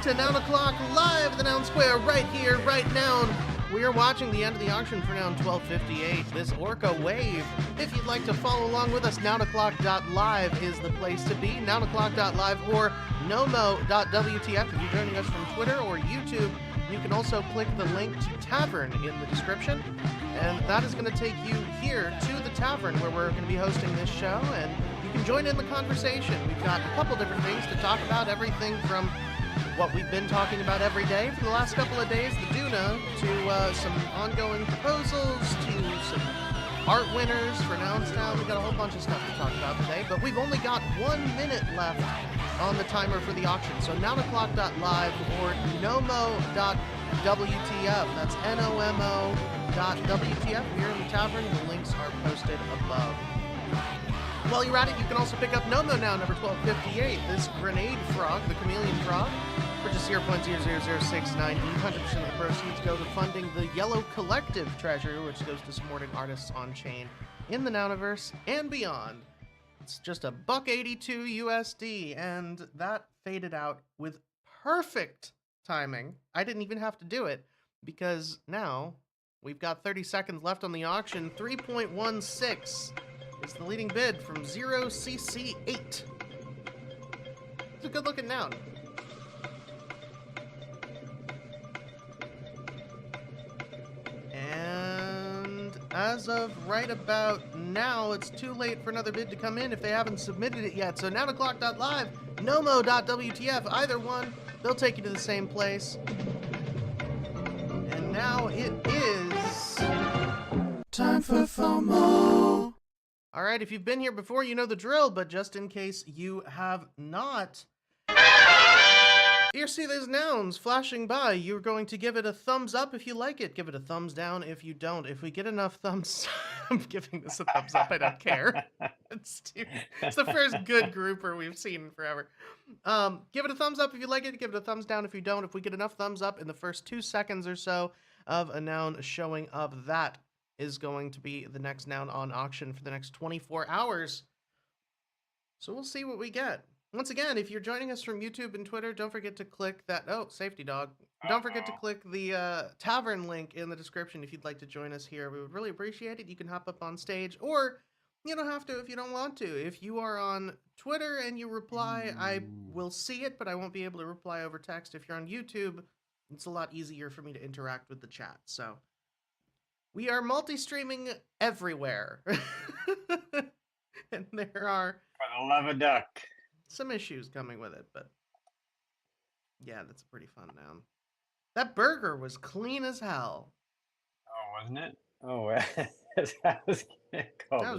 to Noun O'Clock live at the Noun Square right here, right now. We are watching the end of the auction for Noun 1258, this Orca Wave. If you'd like to follow along with us, nounoclock.live is the place to be. Nounoclock.live or nomo.wtf. If you're joining us from Twitter or YouTube, you can also click the link to Tavern in the description. And that is going to take you here to the Tavern where we're going to be hosting this show. And you can join in the conversation. We've got a couple different things to talk about, everything from what we've been talking about every day for the last couple of days, the Duna, to some ongoing proposals, to some art winners for Nounstown. We've got a whole bunch of stuff to talk about today, but we've only got 1 minute left on the timer for the auction. So nounoclock.live or nomo.wtf. That's nomo.wtf. Here in the Tavern, the links are posted above. While you're at it, you can also pick up Nomo now, number 1258, this grenade frog, the chameleon frog, for just 0.00069. 100% of the proceeds go to funding the Yellow Collective treasure, which goes to supporting artists on chain in the Nouniverse and beyond. It's just a $1.82 USD, and that faded out with perfect timing. I didn't even have to do it, because now we've got 30 seconds left on the auction. 3.16 is the leading bid from 0cc8. It's a good looking noun. And as of right about now, it's too late for another bid to come in if they haven't submitted it yet. So nounoclock.live, nomo.wtf, either one, they'll take you to the same place. And now it is time for FOMO. All right, if you've been here before, you know the drill, but just in case you have not, you see those nouns flashing by. You're going to give it a thumbs up if you like it. Give it a thumbs down if you don't. If we get enough thumbs, I'm giving this a thumbs up. I don't care. It's the first good grouper we've seen in forever. Give it a thumbs up if you like it. Give it a thumbs down if you don't. If we get enough thumbs up in the first 2 seconds or so of a noun showing up, that is going to be the next noun on auction for the next 24 hours. So we'll see what we get. Once again, if you're joining us from YouTube and Twitter, don't forget to click that, safety dog. Don't forget to click the Tavern link in the description if you'd like to join us here. We would really appreciate it. You can hop up on stage, or you don't have to if you don't want to. If you are on Twitter and you reply, I will see it, but I won't be able to reply over text. If you're on YouTube, it's a lot easier for me to interact with the chat. So we are multi-streaming everywhere. And there are, for the love of duck, some issues coming with it, but yeah, that's a pretty fun noun. That burger was clean as hell. Oh, wasn't it? Oh, that was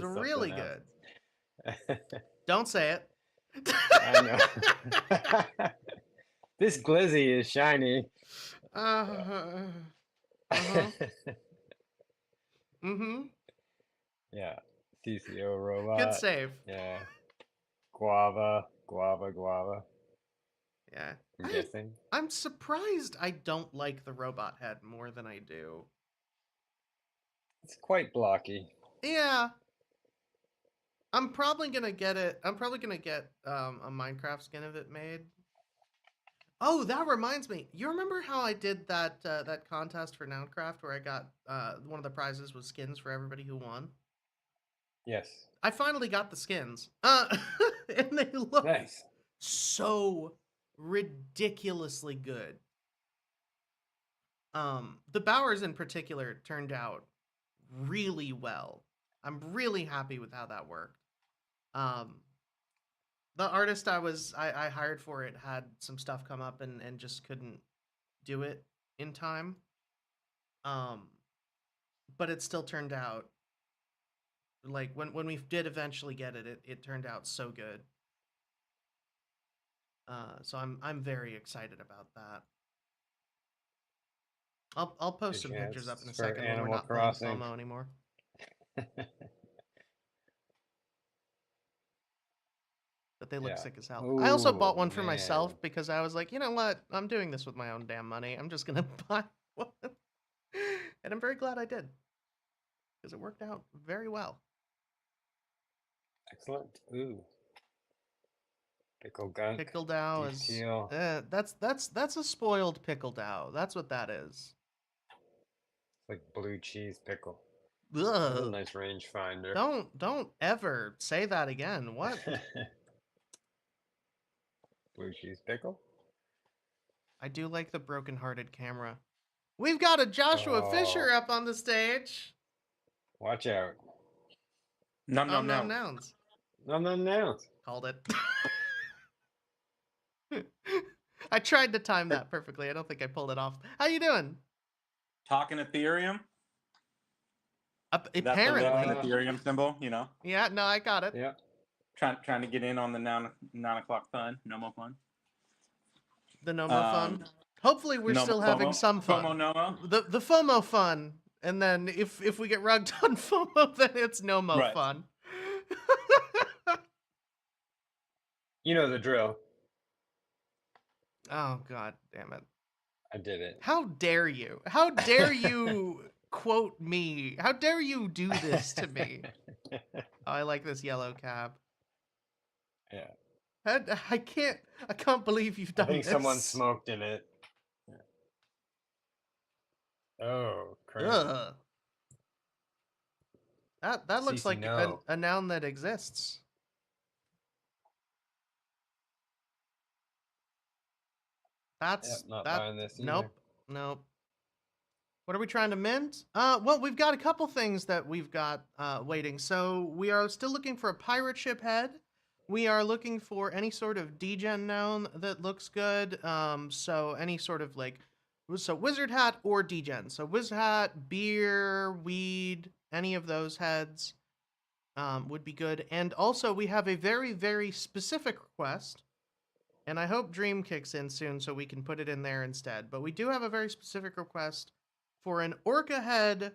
really good. Don't say it. I know. This glizzy is shiny. Yeah. TCO robot. Good save. Yeah. Guava. Yeah. I'm guessing. I'm surprised I don't like the robot head more than I do. It's quite blocky. Yeah. I'm probably gonna get it. I'm probably gonna get a Minecraft skin of it made. Oh, that reminds me. You remember how I did that that contest for Nouncraft where I got one of the prizes was skins for everybody who won? Yes. I finally got the skins. And they look nice. So ridiculously good. The Bowers in particular turned out really well. I'm really happy with how that worked. The artist I hired for it had some stuff come up and just couldn't do it in time. But it still turned out, like, when we did eventually get it, it turned out so good. So I'm very excited about that. I'll post some pictures up in a second when we're not playing FOMO anymore. But they look sick as hell. Ooh, I also bought one for myself because I was like, you know what? I'm doing this with my own damn money. I'm just gonna buy one. And I'm very glad I did, because it worked out very well. Excellent. Ooh. Pickle gunk. Pickle Dow Beef is teal. that's a spoiled Pickle Dow. That's what that is. Like blue cheese pickle. That's a Ugh. nice rangefinder. Don't ever say that again. What? Blue cheese pickle. I do like the broken-hearted camera. We've got a Joshua Fisher up on the stage. Watch out. Num Oh, num no num. nouns. No. Called it. I tried to time that perfectly. I don't think I pulled it off. How you doing? Talking Ethereum. Apparently. That's the Ethereum symbol, you know. Yeah, no, I got it. Yeah. Trying to get in on the 9 o'clock fun. No more fun. The Nomo fun. Hopefully we're still having some fun. FOMO Nomo. The FOMO fun. And then if we get rugged on FOMO, then it's Nomo Right. fun. You know the drill. Oh, God damn it. I did it. How dare you? How dare you quote me? How dare you do this to me? Oh, I like this yellow cab. Yeah. I can't believe you've I done think this. someone smoked in it. Yeah. Oh, crazy. Ugh. That looks CC like no. a noun that exists. That's Not buying this either. Nope. What are we trying to mint? Well, we've got a couple things that we've got waiting. So we are still looking for a pirate ship head. We are looking for any sort of degen noun that looks good. So any sort of wizard hat or degen. So wizard hat, beer, weed, any of those heads would be good. And also we have a very, very specific request. And I hope Dream kicks in soon so we can put it in there instead. But we do have a very specific request for an orca head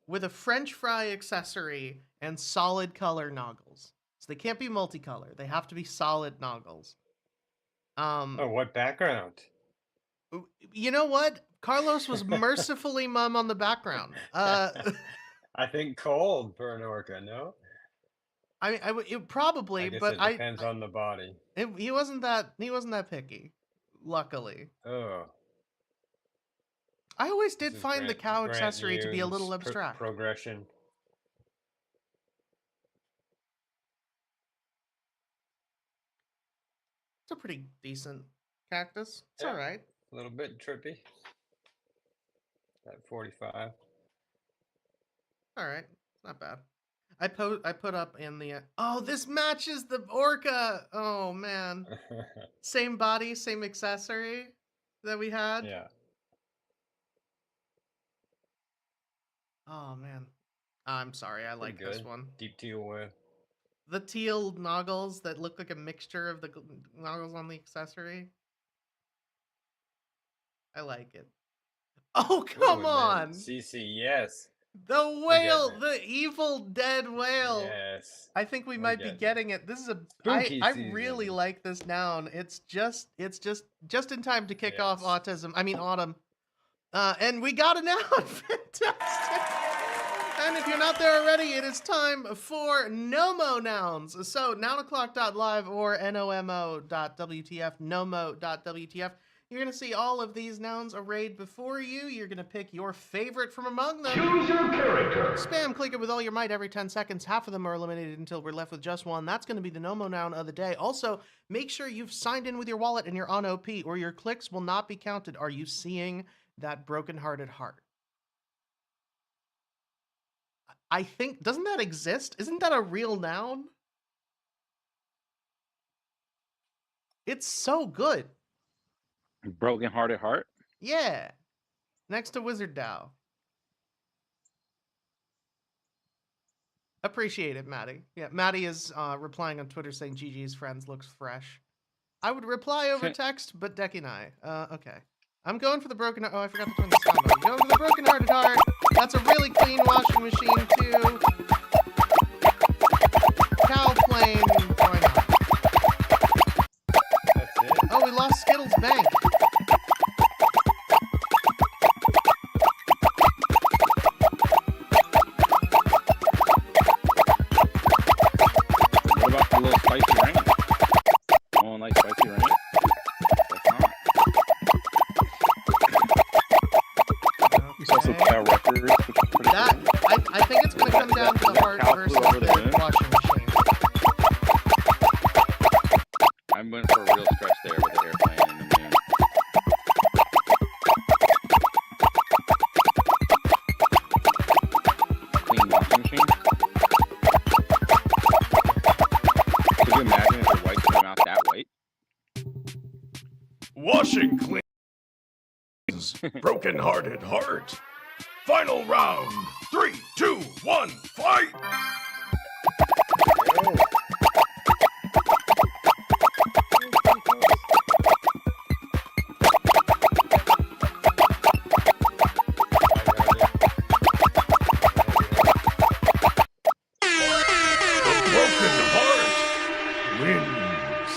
with a French fry accessory and solid color noggles. So they can't be multicolor. They have to be solid noggles. Oh, what background? You know what? Carlos was mercifully mum on the background. I think cold for an orca, no? It probably, I guess but it depends on the body. He wasn't that picky, luckily. Oh. I always did find the cow accessory to be a little abstract. Progression. It's a pretty decent cactus. It's Yeah. all right. A little bit trippy. At 45. All right. Not bad. I put up in the oh, this matches the orca. Oh man. Same body, same accessory that we had. Yeah. Oh man. I'm sorry. I like this one. Deep teal with. The teal noggles that look like a mixture of the noggles on the accessory. I like it. Oh, come on. CC, yes. The whale, the evil dead whale. Yes. I think we might be getting it. This is Spooky I season. really like this noun. It's just in time to kick off autumn. And we got a noun. Fantastic. And if you're not there already, it is time for Nomo nouns. So nounclock.live or nomo.wtf, nomo.wtf. You're going to see all of these nouns arrayed before you. You're going to pick your favorite from among them. Choose your character. Spam click it with all your might every 10 seconds. Half of them are eliminated until we're left with just one. That's going to be the Nomo noun of the day. Also, make sure you've signed in with your wallet and you're on OP or your clicks will not be counted. Are you seeing that broken-hearted heart? I think, doesn't that exist? Isn't that a real noun? It's so good. Broken hearted heart. Yeah. Next to Wizard Dow. Appreciate it, Maddie. Yeah, Maddie is replying on Twitter saying GG's friends looks fresh. I would reply over text, but Decky and I. Okay. I'm going for the broken heart. Oh, I forgot to turn the sound on. Going for the broken hearted heart. That's a really clean washing machine, too. Cow plane. Why not? That's it. Oh, we lost Skittles Bank. What about the little spicy rain? down to the heart cow versus flew over the moon? the washing machine. I went for a real stretch there with the airplane and the moon. Clean washing machine? Could you imagine if your white came out that white? Washing cleans broken-hearted heart. Final round. 3, 2, 1, fight! The broken heart wins.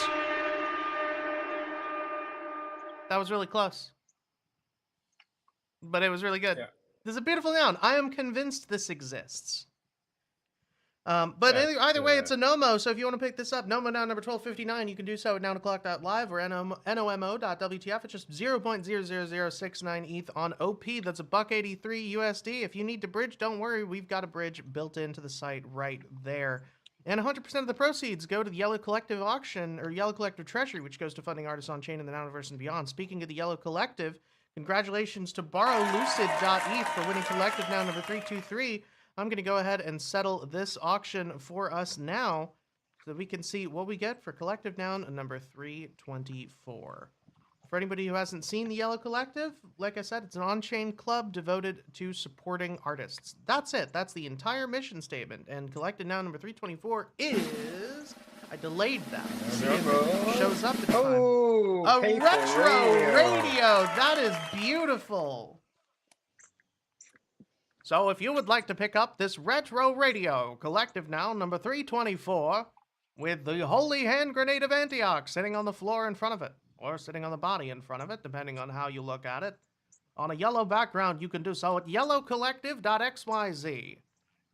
That was really close. But it was really good. Yeah. This is a beautiful noun. I am convinced this exists. But That's, either way, it's a NOMO, so if you want to pick this up, NOMO noun number 1259, you can do so at nounclock.live or nomo.wtf. It's just 0.00069 ETH on OP. That's $1.83 USD. If you need to bridge, don't worry. We've got a bridge built into the site right there. And 100% of the proceeds go to the Yellow Collective auction, or Yellow Collective Treasury, which goes to funding artists on chain in the Nouniverse and beyond. Speaking of the Yellow Collective, congratulations to BorrowLucid.eth for winning Collective Noun number 323. I'm going to go ahead and settle this auction for us now so that we can see what we get for Collective Noun number 324. For anybody who hasn't seen the Yellow Collective, like I said, it's an on-chain club devoted to supporting artists. That's it. That's the entire mission statement. And Collective Noun number 324 is... I delayed that. See if it shows up in time. Oh, A pay for retro radio. That is beautiful. So if you would like to pick up this retro radio, Collective Noun number 324, with the holy hand grenade of Antioch sitting on the floor in front of it, or sitting on the body in front of it, depending on how you look at it, on a yellow background, you can do so at yellowcollective.xyz.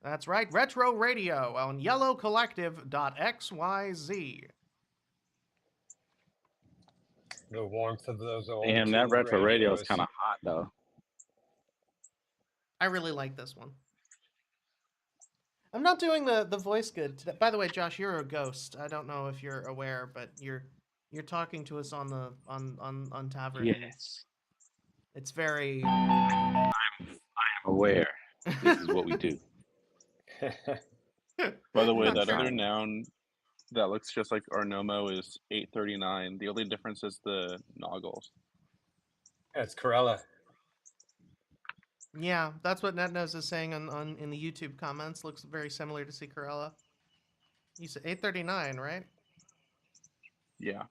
That's right, retro radio on yellowcollective.xyz. The warmth of those old. Damn, that tube retro radio is radios. kind of hot, though. I really like this one. I'm not doing the voice good today. By the way, Josh, you're a ghost. I don't know if you're aware, but you're talking to us on the on Tavern. Yes. It's very Aware. This is what we do. By the way, Not that sure. other noun that looks just like our Nomo is 839. The only difference is the noggles. That's Corella. Yeah, that's what NetNose is saying on in the YouTube comments. Looks very similar to Corella. You said 839, right? Yeah.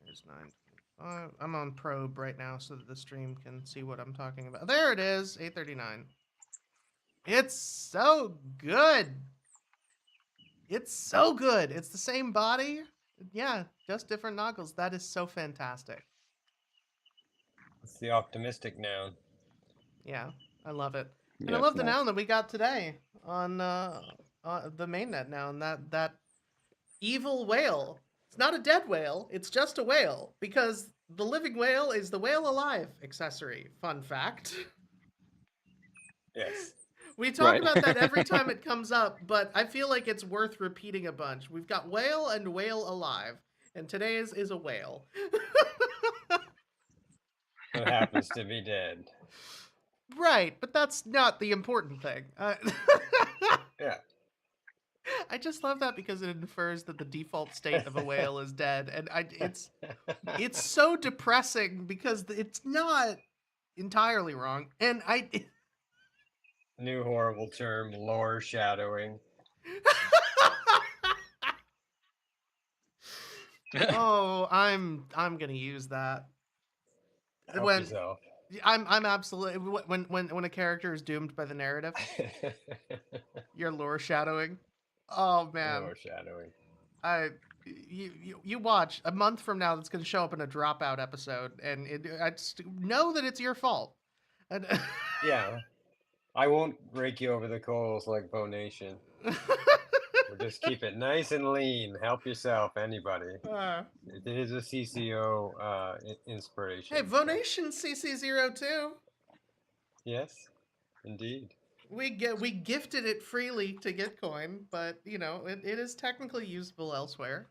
There's 9. I'm on probe right now so that the stream can see what I'm talking about. There it is, 839. It's so good. It's so good. It's the same body. Yeah, just different noggles. That is so fantastic. It's the optimistic noun. Yeah, I love it. And Yeah, I love it's the nice. noun that we got today on the mainnet noun, that evil whale. It's not a dead whale, it's just a whale, because the living whale is the whale alive accessory. Fun fact. Yes. We talk Right. about that every time it comes up, but I feel like it's worth repeating a bunch. We've got whale and whale alive, and today's is a whale. It happens to be dead. Right, but that's not the important thing. Yeah. I just love that because it infers that the default state of a whale is dead, and it's so depressing because it's not entirely wrong, and New horrible term, lore shadowing. oh, I'm gonna use that. Help When yourself. I'm absolutely when a character is doomed by the narrative, you're lore shadowing. Oh man, Lore shadowing. you watch a month from now. That's gonna show up in a dropout episode, and I just know that it's your fault. And Yeah. I won't rake you over the coals like Bo Nation. We'll just keep it nice and lean. Help yourself, anybody. It is a CCO inspiration. Hey, Vonation CC02. Yes, indeed. We gifted it freely to get coin, but you know it is technically usable elsewhere.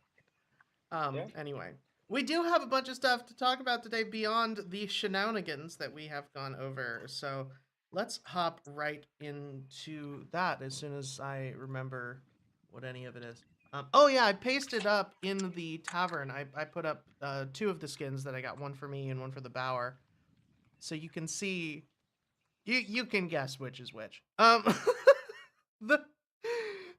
Yeah. Anyway, we do have a bunch of stuff to talk about today beyond the shenanigans that we have gone over. So let's hop right into that as soon as I remember what any of it is. Oh yeah, I pasted up in the tavern. I put up 2 of the skins that I got, one for me and one for the Bower, so you can see. You can guess which is which. The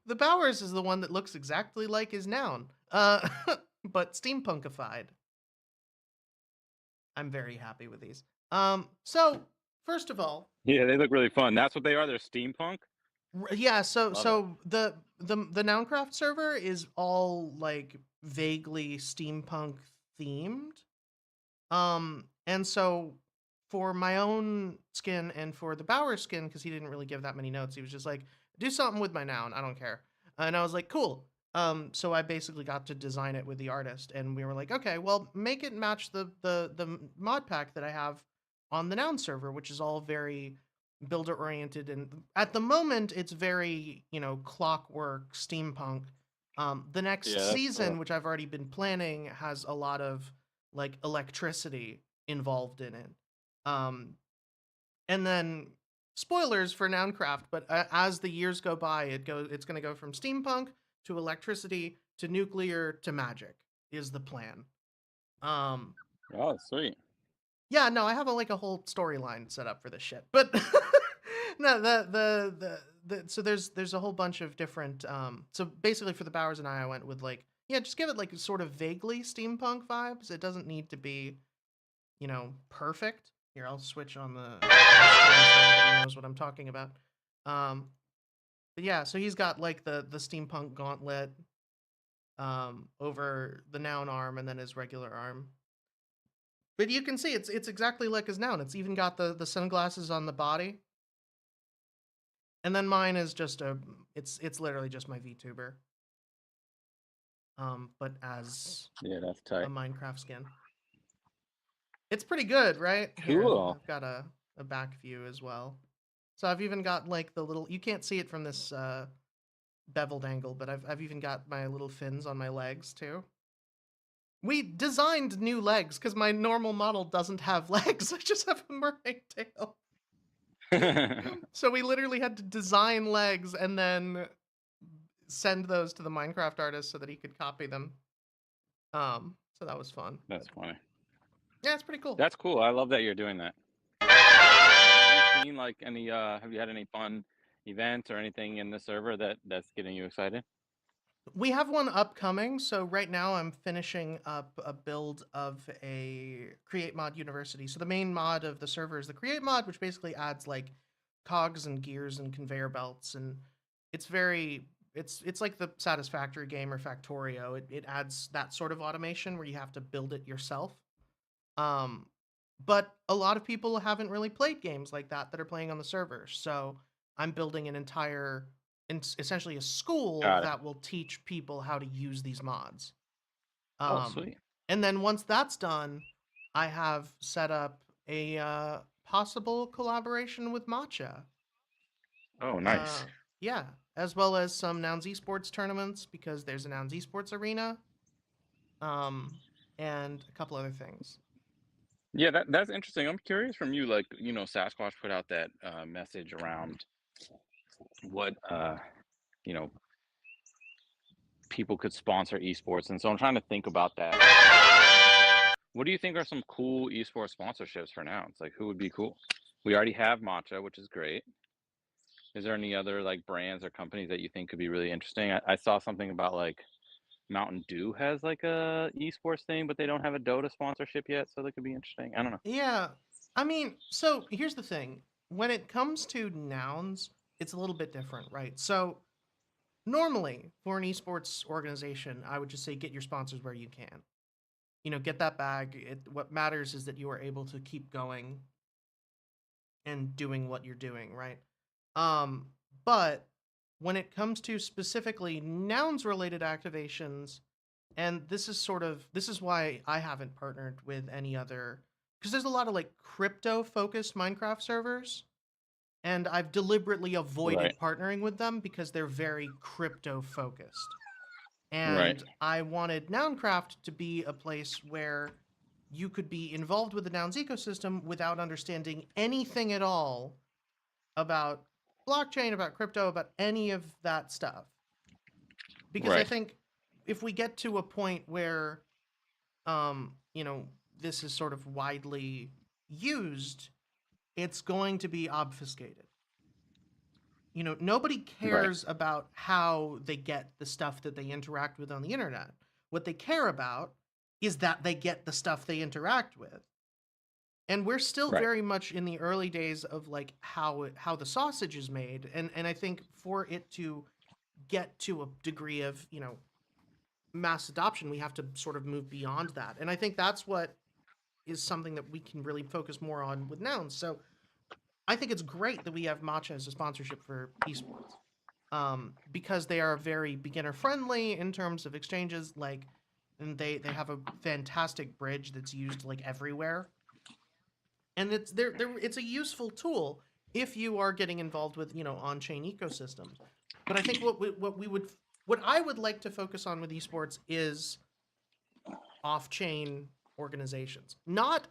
the Bowers is the one that looks exactly like his noun, but steampunkified. I'm very happy with these. So first of all, Yeah, they look really fun. That's what they are. They're steampunk. yeah. So Love so the Nouncraft server is all like vaguely steampunk themed. And so for my own skin and for the Bauer skin, because he didn't really give that many notes, he was just like, do something with my noun. I don't care. And I was like, cool. So I basically got to design it with the artist, and we were like, okay, well, make it match the mod pack that I have on the noun server, which is all very builder oriented, and at the moment it's very, you know, clockwork steampunk. The next Yeah, that's season, cool. which I've already been planning, has a lot of like electricity involved in it. Um, and then spoilers for Nouncraft, but as the years go by, it's going to go from steampunk to electricity to nuclear to magic is the plan. Um, Oh, sweet. yeah, no, I have like a whole storyline set up for this shit, but no, so there's a whole bunch of different. So basically, for the Bowers and I went with like, yeah, just give it like sort of vaguely steampunk vibes. It doesn't need to be, you know, perfect. Here, I'll switch on the screen so everybody knows what I'm talking about. Um, but yeah, so he's got like the steampunk gauntlet over the noun arm and then his regular arm. But you can see it's exactly like his noun. It's even got the sunglasses on the body. And then mine is just it's literally just my VTuber. But as Yeah, that's a tight. Minecraft skin. It's pretty good, right? Here, Cool. I've got a back view as well. So I've even got like the little, you can't see it from this beveled angle, but I've even got my little fins on my legs too. We designed new legs because my normal model doesn't have legs. I just have a mermaid tail. So we literally had to design legs and then send those to the Minecraft artist so that he could copy them. So that was fun. That's funny. Yeah, it's pretty cool. That's cool. I love that you're doing that. Have you seen like any? Have you had any fun events or anything in the server that's getting you excited? We have one upcoming. So right now I'm finishing up a build of a Create Mod University. So the main mod of the server is the Create Mod, which basically adds like cogs and gears and conveyor belts, and it's very it's like the Satisfactory game or Factorio. It adds that sort of automation where you have to build it yourself. Um, but a lot of people haven't really played games like that are playing on the server. So I'm building an entire, essentially a school Got it. that will teach people how to use these mods. Oh, sweet. And then once that's done, I have set up a possible collaboration with Matcha. Oh, nice. Yeah, as well as some Nouns esports tournaments because there's a Nouns esports arena, and a couple other things. Yeah, that's interesting. I'm curious from you, like, you know, Sasquatch put out that message around what you know, people could sponsor esports, and so I'm trying to think about that. What do you think are some cool esports sponsorships for now? It's like who would be cool? We already have Matcha, which is great. Is there any other like brands or companies that you think could be really interesting? I saw something about like Mountain Dew has like a esports thing, but they don't have a Dota sponsorship yet, so that could be interesting. I don't know. Yeah, I mean, so here's the thing. When it comes to nouns, it's a little bit different, right? So normally for an esports organization, I would just say get your sponsors where you can. You know, get that bag. What matters is that you are able to keep going and doing what you're doing, right? Um, but when it comes to specifically nouns related activations, and this is why I haven't partnered with any other, because there's a lot of like crypto focused Minecraft servers. And I've deliberately avoided Right. partnering with them because they're very crypto focused. Right. And I wanted Nouncraft to be a place where you could be involved with the Nouns ecosystem without understanding anything at all about blockchain, about crypto, about any of that stuff. Because I Right. think if we get to a point where, you know, this is sort of widely used, it's going to be obfuscated. You know, nobody Right. cares about how they get the stuff that they interact with on the internet. What they care about is that they get the stuff they interact with. And we're still Right. very much in the early days of like how the sausage is made. And I think for it to get to a degree of, you know, mass adoption, we have to sort of move beyond that. And I think that's what is something that we can really focus more on with Nouns. So I think it's great that we have Matcha as a sponsorship for esports. Because they are very beginner friendly in terms of exchanges, like, and they have a fantastic bridge that's used like everywhere, and it's a useful tool if you are getting involved with, you know, on-chain ecosystems. But I think what I would like to focus on with esports is off-chain organizations, not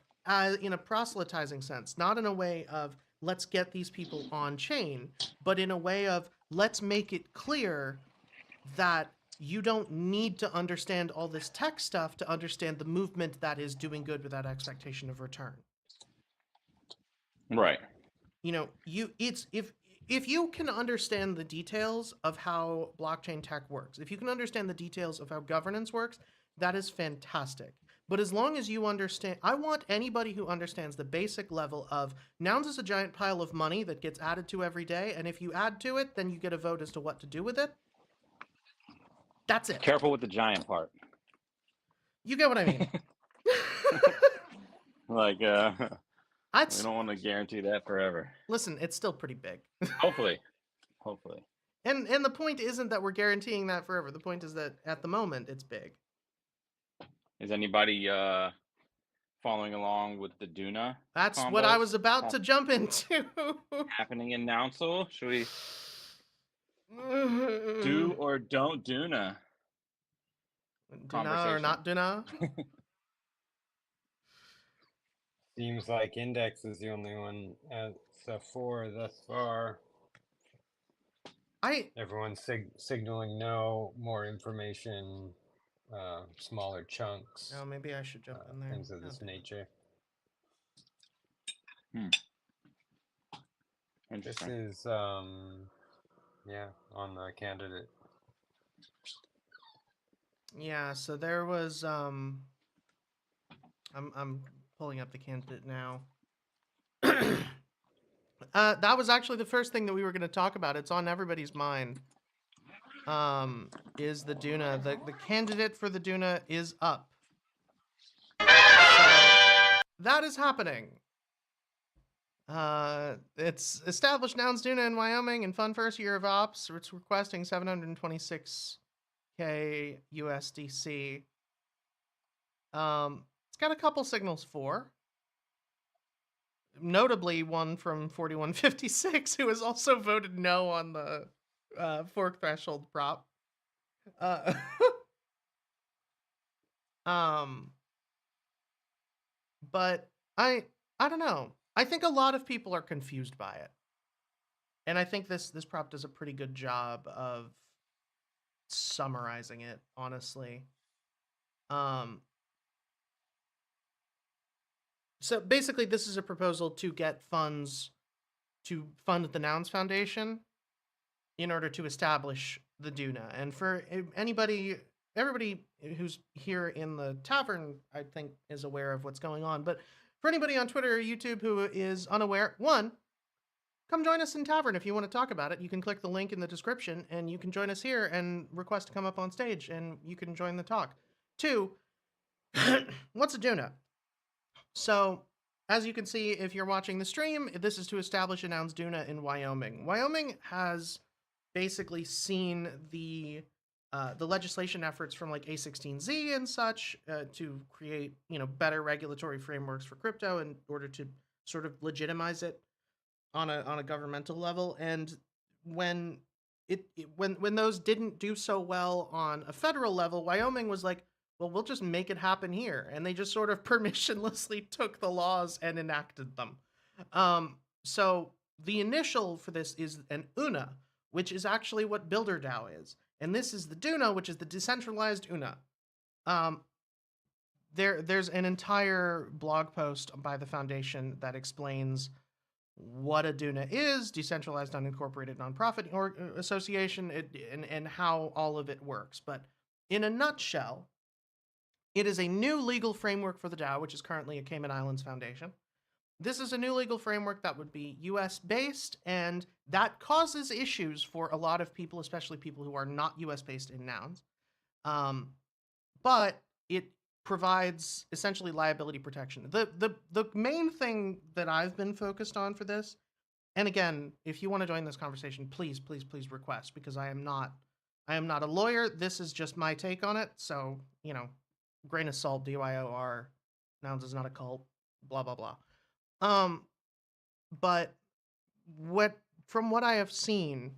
in a proselytizing sense, not in a way of let's get these people on chain, but in a way of let's make it clear that you don't need to understand all this tech stuff to understand the movement that is doing good without expectation of return. Right. You know, if you can understand the details of how blockchain tech works, if you can understand the details of how governance works, that is fantastic. But as long as you understand, I want anybody who understands the basic level of Nouns is a giant pile of money that gets added to every day, and if you add to it, then you get a vote as to what to do with it. That's it. Careful with the giant part. You get what I mean. Like, we That's, don't want to guarantee that forever. listen, it's still pretty big. Hopefully. Hopefully. And the point isn't that we're guaranteeing that forever. The point is that at the moment it's big. Is anybody following along with the Duna That's what I combos was about to jump into. happening in Nouncil? Should we do or don't Duna? Duna or not Duna? Seems like Index is the only one at four thus far. Everyone's signaling no, more information, smaller chunks. Oh, maybe I should jump in there. Things of this nature. This is yeah, on the candidate. Yeah, so there was I'm pulling up the candidate now. That was actually the first thing that we were going to talk about. It's on everybody's mind. Is the Duna. The candidate for the Duna is up. So that is happening. It's established Nouns Duna in Wyoming in fun first year of ops. It's requesting 726K USDC. It's got a couple signals for. Notably one from 4156, who has also voted no on the fork threshold prop. But I don't know. I think a lot of people are confused by it. And I think this prop does a pretty good job of summarizing it, honestly. So basically, this is a proposal to get funds to fund the Nouns Foundation in order to establish the Duna. And for everybody who's here in the tavern, I think, is aware of what's going on. But for anybody on Twitter or YouTube who is unaware, one, come join us in tavern if you want to talk about it. You can click the link in the description, and you can join us here and request to come up on stage, and you can join the talk. Two, what's a Duna? So, as you can see, if you're watching the stream, this is to establish a Nouns Duna in Wyoming. Wyoming has basically seen the legislation efforts from like A16Z and such to create, you know, better regulatory frameworks for crypto in order to sort of legitimize it. on a governmental level, and when when those didn't do so well on a federal level, Wyoming was like, well, we'll just make it happen here, and they just sort of permissionlessly took the laws and enacted them. So the initial for this is an UNA, which is actually what BuilderDAO is, and this is the DUNA, which is the decentralized UNA. Um, there's an entire blog post by the foundation that explains what a DUNA is, decentralized unincorporated nonprofit or association, and how all of it works. But in a nutshell, it is a new legal framework for the DAO, which is currently a Cayman Islands foundation. This is a new legal framework that would be US based, and that causes issues for a lot of people, especially people who are not US based in nouns. But it provides essentially liability protection. The main thing that I've been focused on for this, and again, if you want to join this conversation, please request, because I am not a lawyer. This is just my take on it. So, grain of salt, DYOR, nouns is not a cult, blah blah blah. But from what I have seen,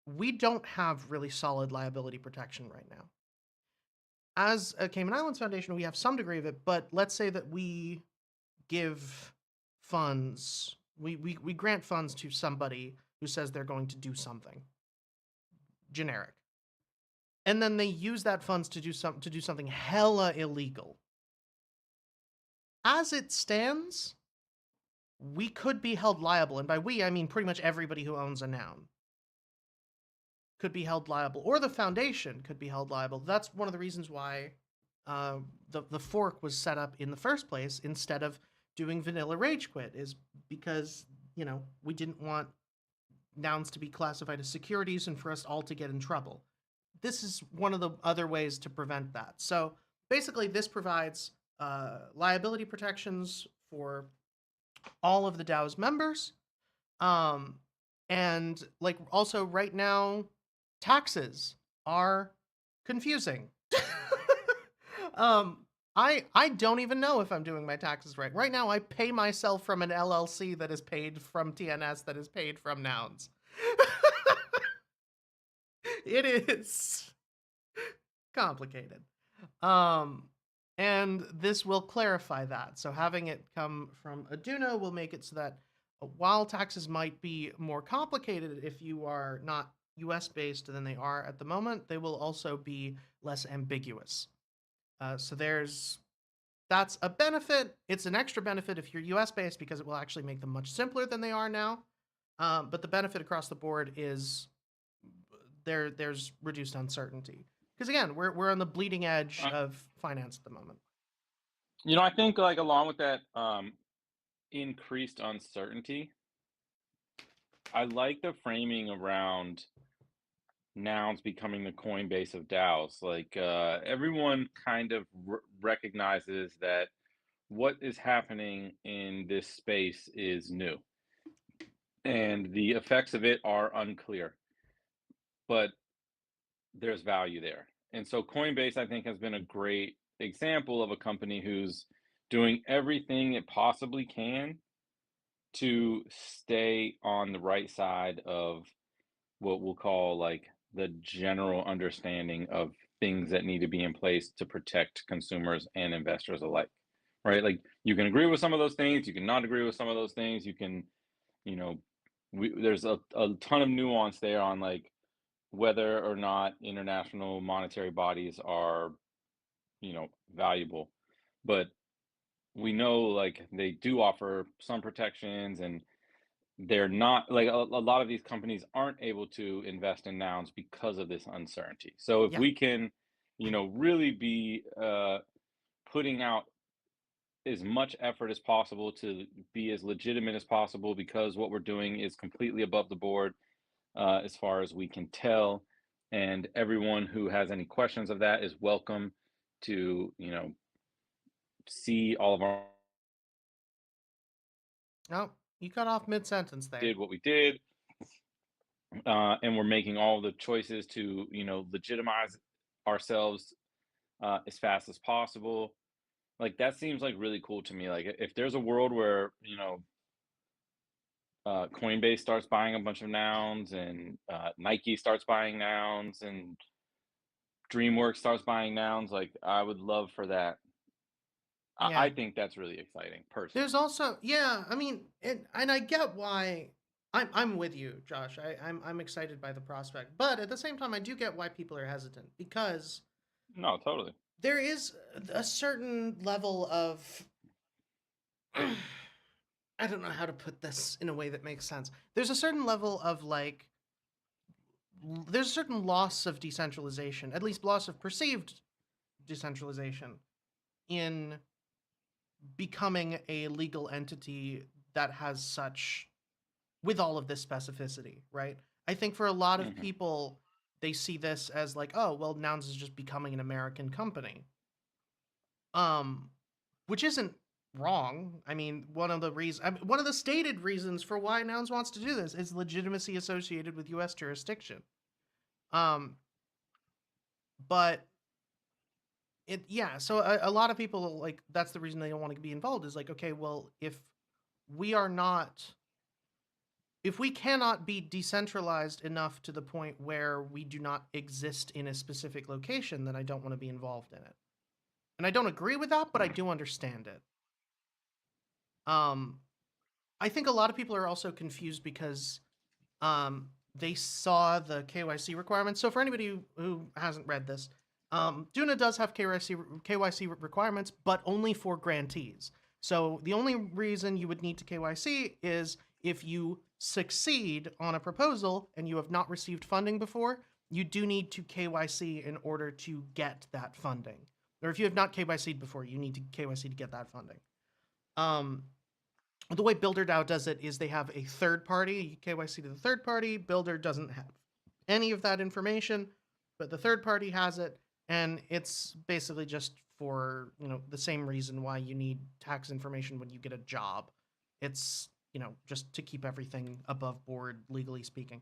we don't have really solid liability protection right now. As a Cayman Islands Foundation, we have some degree of it, but let's say that we give funds, we grant funds to somebody who says they're going to do something generic, and then they use that funds to do something hella illegal. As it stands, we could be held liable, and by we I mean pretty much everybody who owns a noun could be held liable, or the foundation could be held liable. That's one of the reasons why the fork was set up in the first place instead of doing vanilla rage quit, is because we didn't want nouns to be classified as securities and for us all to get in trouble. This is one of the other ways to prevent that. So basically, this provides liability protections for all of the DAO's members, and like also right now, taxes are confusing. I don't even know if I'm doing my taxes right. Right now, I pay myself from an LLC that is paid from TNS that is paid from nouns. It is complicated. And this will clarify that. So having it come from a DUNA will make it so that while taxes might be more complicated if you are not US based than they are at the moment, they will also be less ambiguous. So that's a benefit. It's an extra benefit if you're US based, because it will actually make them much simpler than they are now. But the benefit across the board is there's reduced uncertainty. Because again, we're on the bleeding edge of finance at the moment. I think like along with that increased uncertainty, I like the framing around nouns becoming the Coinbase of DAOs. Like everyone kind of recognizes that what is happening in this space is new, and the effects of it are unclear, but there's value there. And so Coinbase, I think, has been a great example of a company who's doing everything it possibly can to stay on the right side of what we'll call like the general understanding of things that need to be in place to protect consumers and investors alike, right? Like you can agree with some of those things, you can not agree with some of those things, you can, there's a ton of nuance there on like whether or not international monetary bodies are, valuable. But we know like they do offer some protections, and they're not like a lot of these companies aren't able to invest in nouns because of this uncertainty. So if Yeah. we can, really be putting out as much effort as possible to be as legitimate as possible, because what we're doing is completely above the board as far as we can tell, and everyone who has any questions of that is welcome to see all of our Oh, you cut off mid-sentence there. did what we did, and we're making all the choices to legitimize ourselves as fast as possible. Like that seems like really cool to me. Like if there's a world where Coinbase starts buying a bunch of nouns, and Nike starts buying nouns, and DreamWorks starts buying nouns. Like, I would love for that. I Yeah. think that's really exciting, personally. There's also, yeah, I mean, and I get why. I'm with you, Josh. I'm excited by the prospect, but at the same time, I do get why people are hesitant, because No, totally. there is a certain level of I don't know how to put this in a way that makes sense. There's a certain level of like there's a certain loss of decentralization, at least loss of perceived decentralization, in becoming a legal entity that has such, with all of this specificity, right? I think for a lot of Mhm. people, they see this as like, oh, well, Nouns is just becoming an American company. Which isn't wrong. I mean, one of the stated reasons for why Nouns wants to do this is legitimacy associated with U.S. jurisdiction. But so a lot of people, like, that's the reason they don't want to be involved, is like, okay, well, if we cannot be decentralized enough to the point where we do not exist in a specific location, then I don't want to be involved in it. And I don't agree with that, but I do understand it. I think a lot of people are also confused because they saw the KYC requirements. So for anybody who hasn't read this, Duna does have KYC requirements, but only for grantees. So the only reason you would need to KYC is if you succeed on a proposal and you have not received funding before, you do need to KYC in order to get that funding. Or if you have not KYC'd before, you need to KYC to get that funding. The way BuilderDAO does it is they have a third party, KYC to the third party. Builder doesn't have any of that information, but the third party has it, and it's basically just for, the same reason why you need tax information when you get a job. It's, just to keep everything above board, legally speaking.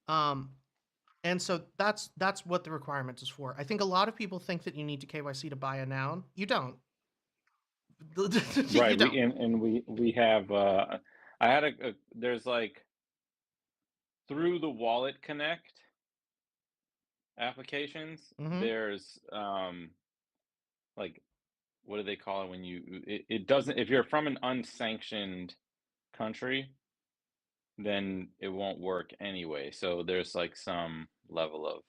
And so that's what the requirement is for. I think a lot of people think that you need to KYC to buy a noun. You don't. Right. You don't. We have I had there's like through the Wallet Connect applications, there's like, what do they call it when it doesn't, if you're from an unsanctioned country, then it won't work anyway. So there's like some level of,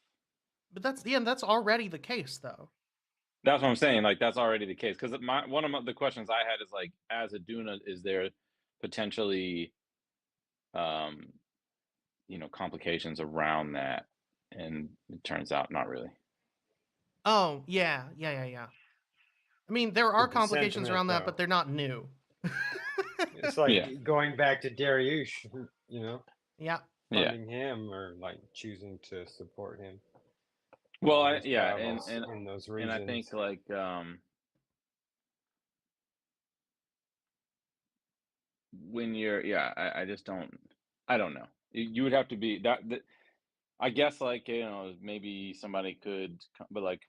But that's already the case, though. that's what I'm saying. Like, that's already the case. Because one of the questions I had is like, as a Duna, is there potentially, complications around that? And it turns out not really. Oh, yeah. I mean, there are With the complications sentiment, around that, though. but they're not new. It's like Yeah. going back to Dariush, Yeah. funding him or like choosing to support him. Well, His travels and in those and I regions. think like when you're, I just I don't know. You would have to be that I guess, like, maybe somebody could, but like,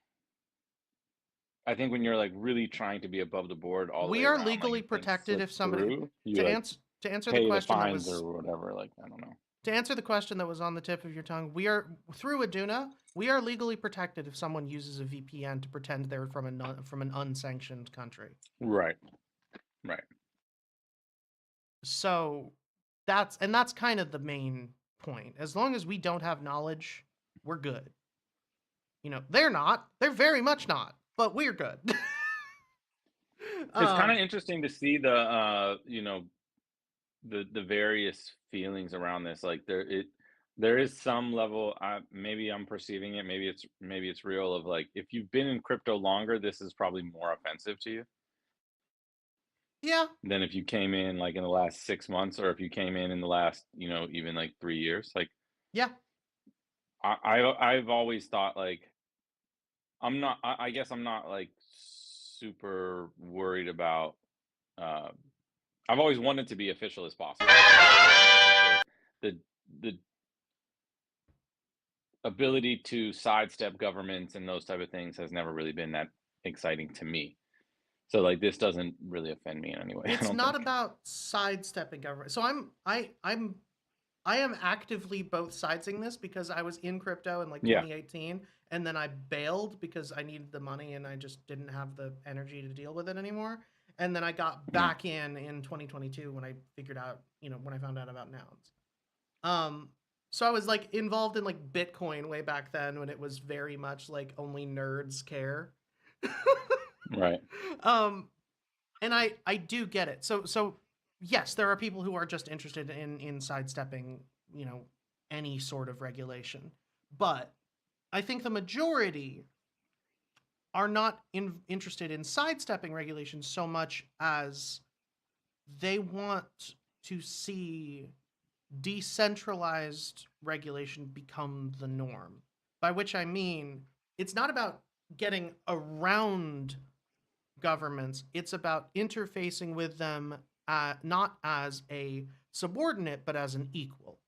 I think when you're like really trying to be above the board all the way We are around, like, legally if things protected slip if somebody through, you to like answer the pay the question that fines was or whatever. Like, I don't know. to answer the question that was on the tip of your tongue. We are through Aduna. We are legally protected if someone uses a VPN to pretend they're from an unsanctioned country. Right. So that's kind of the main point. As long as we don't have knowledge, we're good. They're not. They're very much not. But we're good. It's kind of interesting to see the the various feelings around this. Like, there is some level, maybe I'm perceiving it, maybe it's real, of like, if you've been in crypto longer, this is probably more offensive to you Yeah. than if you came in like in the last 6 months, or if you came in the last, even like 3 years. Like, Yeah. I've always thought, like, I guess I'm not like super worried about, I've always wanted to be official as possible. The the ability to sidestep governments and those type of things has never really been that exciting to me. So like this doesn't really offend me in any way. I It's don't not think. about sidestepping government. So I am actively both sidesing this because I was in crypto in like Yeah. 2018 and then I bailed because I needed the money and I just didn't have the energy to deal with it anymore. And then I got back in 2022 when I figured out, when I found out about nouns. So I was like involved in like Bitcoin way back then when it was very much like only nerds care. Right. And I do get it. So yes, there are people who are just interested in sidestepping, any sort of regulation. But I think the majority are not interested in sidestepping regulation so much as they want to see decentralized regulation become the norm. By which I mean, it's not about getting around governments, it's about interfacing with them not as a subordinate, but as an equal.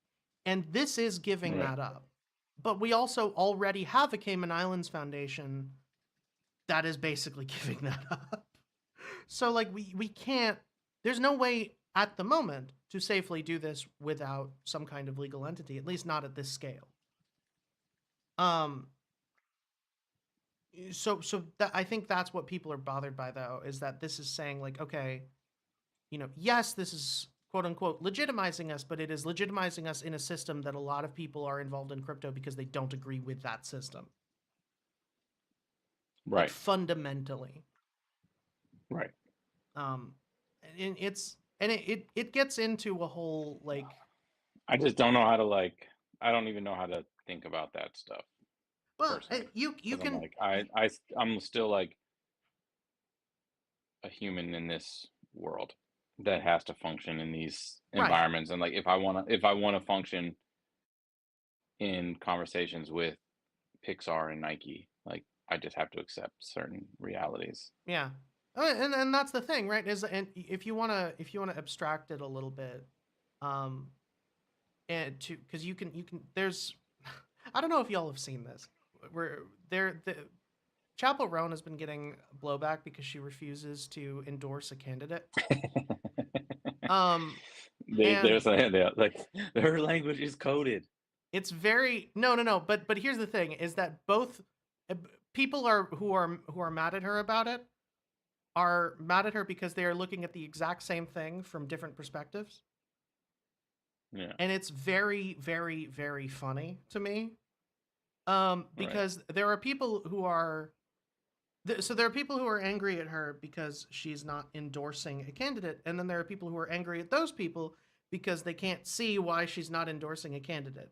And this is giving Right. that up. But we also already have a Cayman Islands Foundation that is basically giving that up. So, like, we can't, there's no way at the moment to safely do this without some kind of legal entity, at least not at this scale. So that, I think that's what people are bothered by, though, is that this is saying like, okay, yes, this is quote unquote legitimizing us, but it is legitimizing us in a system that a lot of people are involved in crypto because they don't agree with that system. Right. Like, fundamentally. Right. And it gets into a whole like, I just don't know how to I don't even know how to think about that stuff. well, Personally. you 'Cause can I'm still like a human in this world that has to function in these Right. environments. And like if I wanna function in conversations with Pixar and Nike, like I just have to accept certain realities. Yeah. And that's the thing, right? Is, and if you wanna abstract it a little bit, and because you can there's I don't know if y'all have seen this. Where the Chapel Roan has been getting blowback because she refuses to endorse a candidate. They're saying that like her language is coded. It's very no. But here's the thing: is that both people who are mad at her about it are mad at her because they are looking at the exact same thing from different perspectives. Yeah. And it's very, very, very funny to me. Because there are people who are there are people who are angry at her because she's not endorsing a candidate, and then there are people who are angry at those people because they can't see why she's not endorsing a candidate.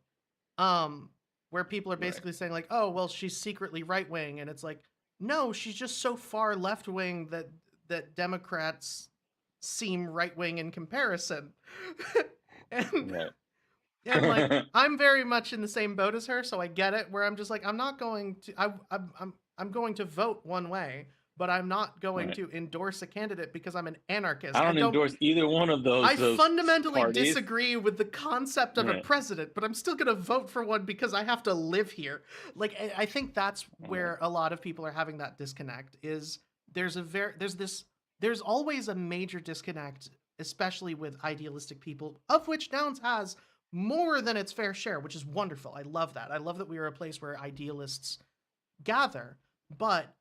Where people are basically saying like, "Oh, well, she's secretly right wing," and it's like, no, she's just so far left wing that Democrats seem right wing in comparison. And and like I'm very much in the same boat as her, so I get it. Where I'm just like, I'm not going to. I'm going to vote one way, but I'm not going to endorse a candidate because I'm an anarchist. I don't endorse either one of those. I fundamentally parties. disagree with the concept of a president, but I'm still going to vote for one because I have to live here. Like, I think that's where a lot of people are having that disconnect. Is there's always a major disconnect, especially with idealistic people, of which Nouns has more than its fair share, which is wonderful. I love that. I love that we are a place where idealists gather, but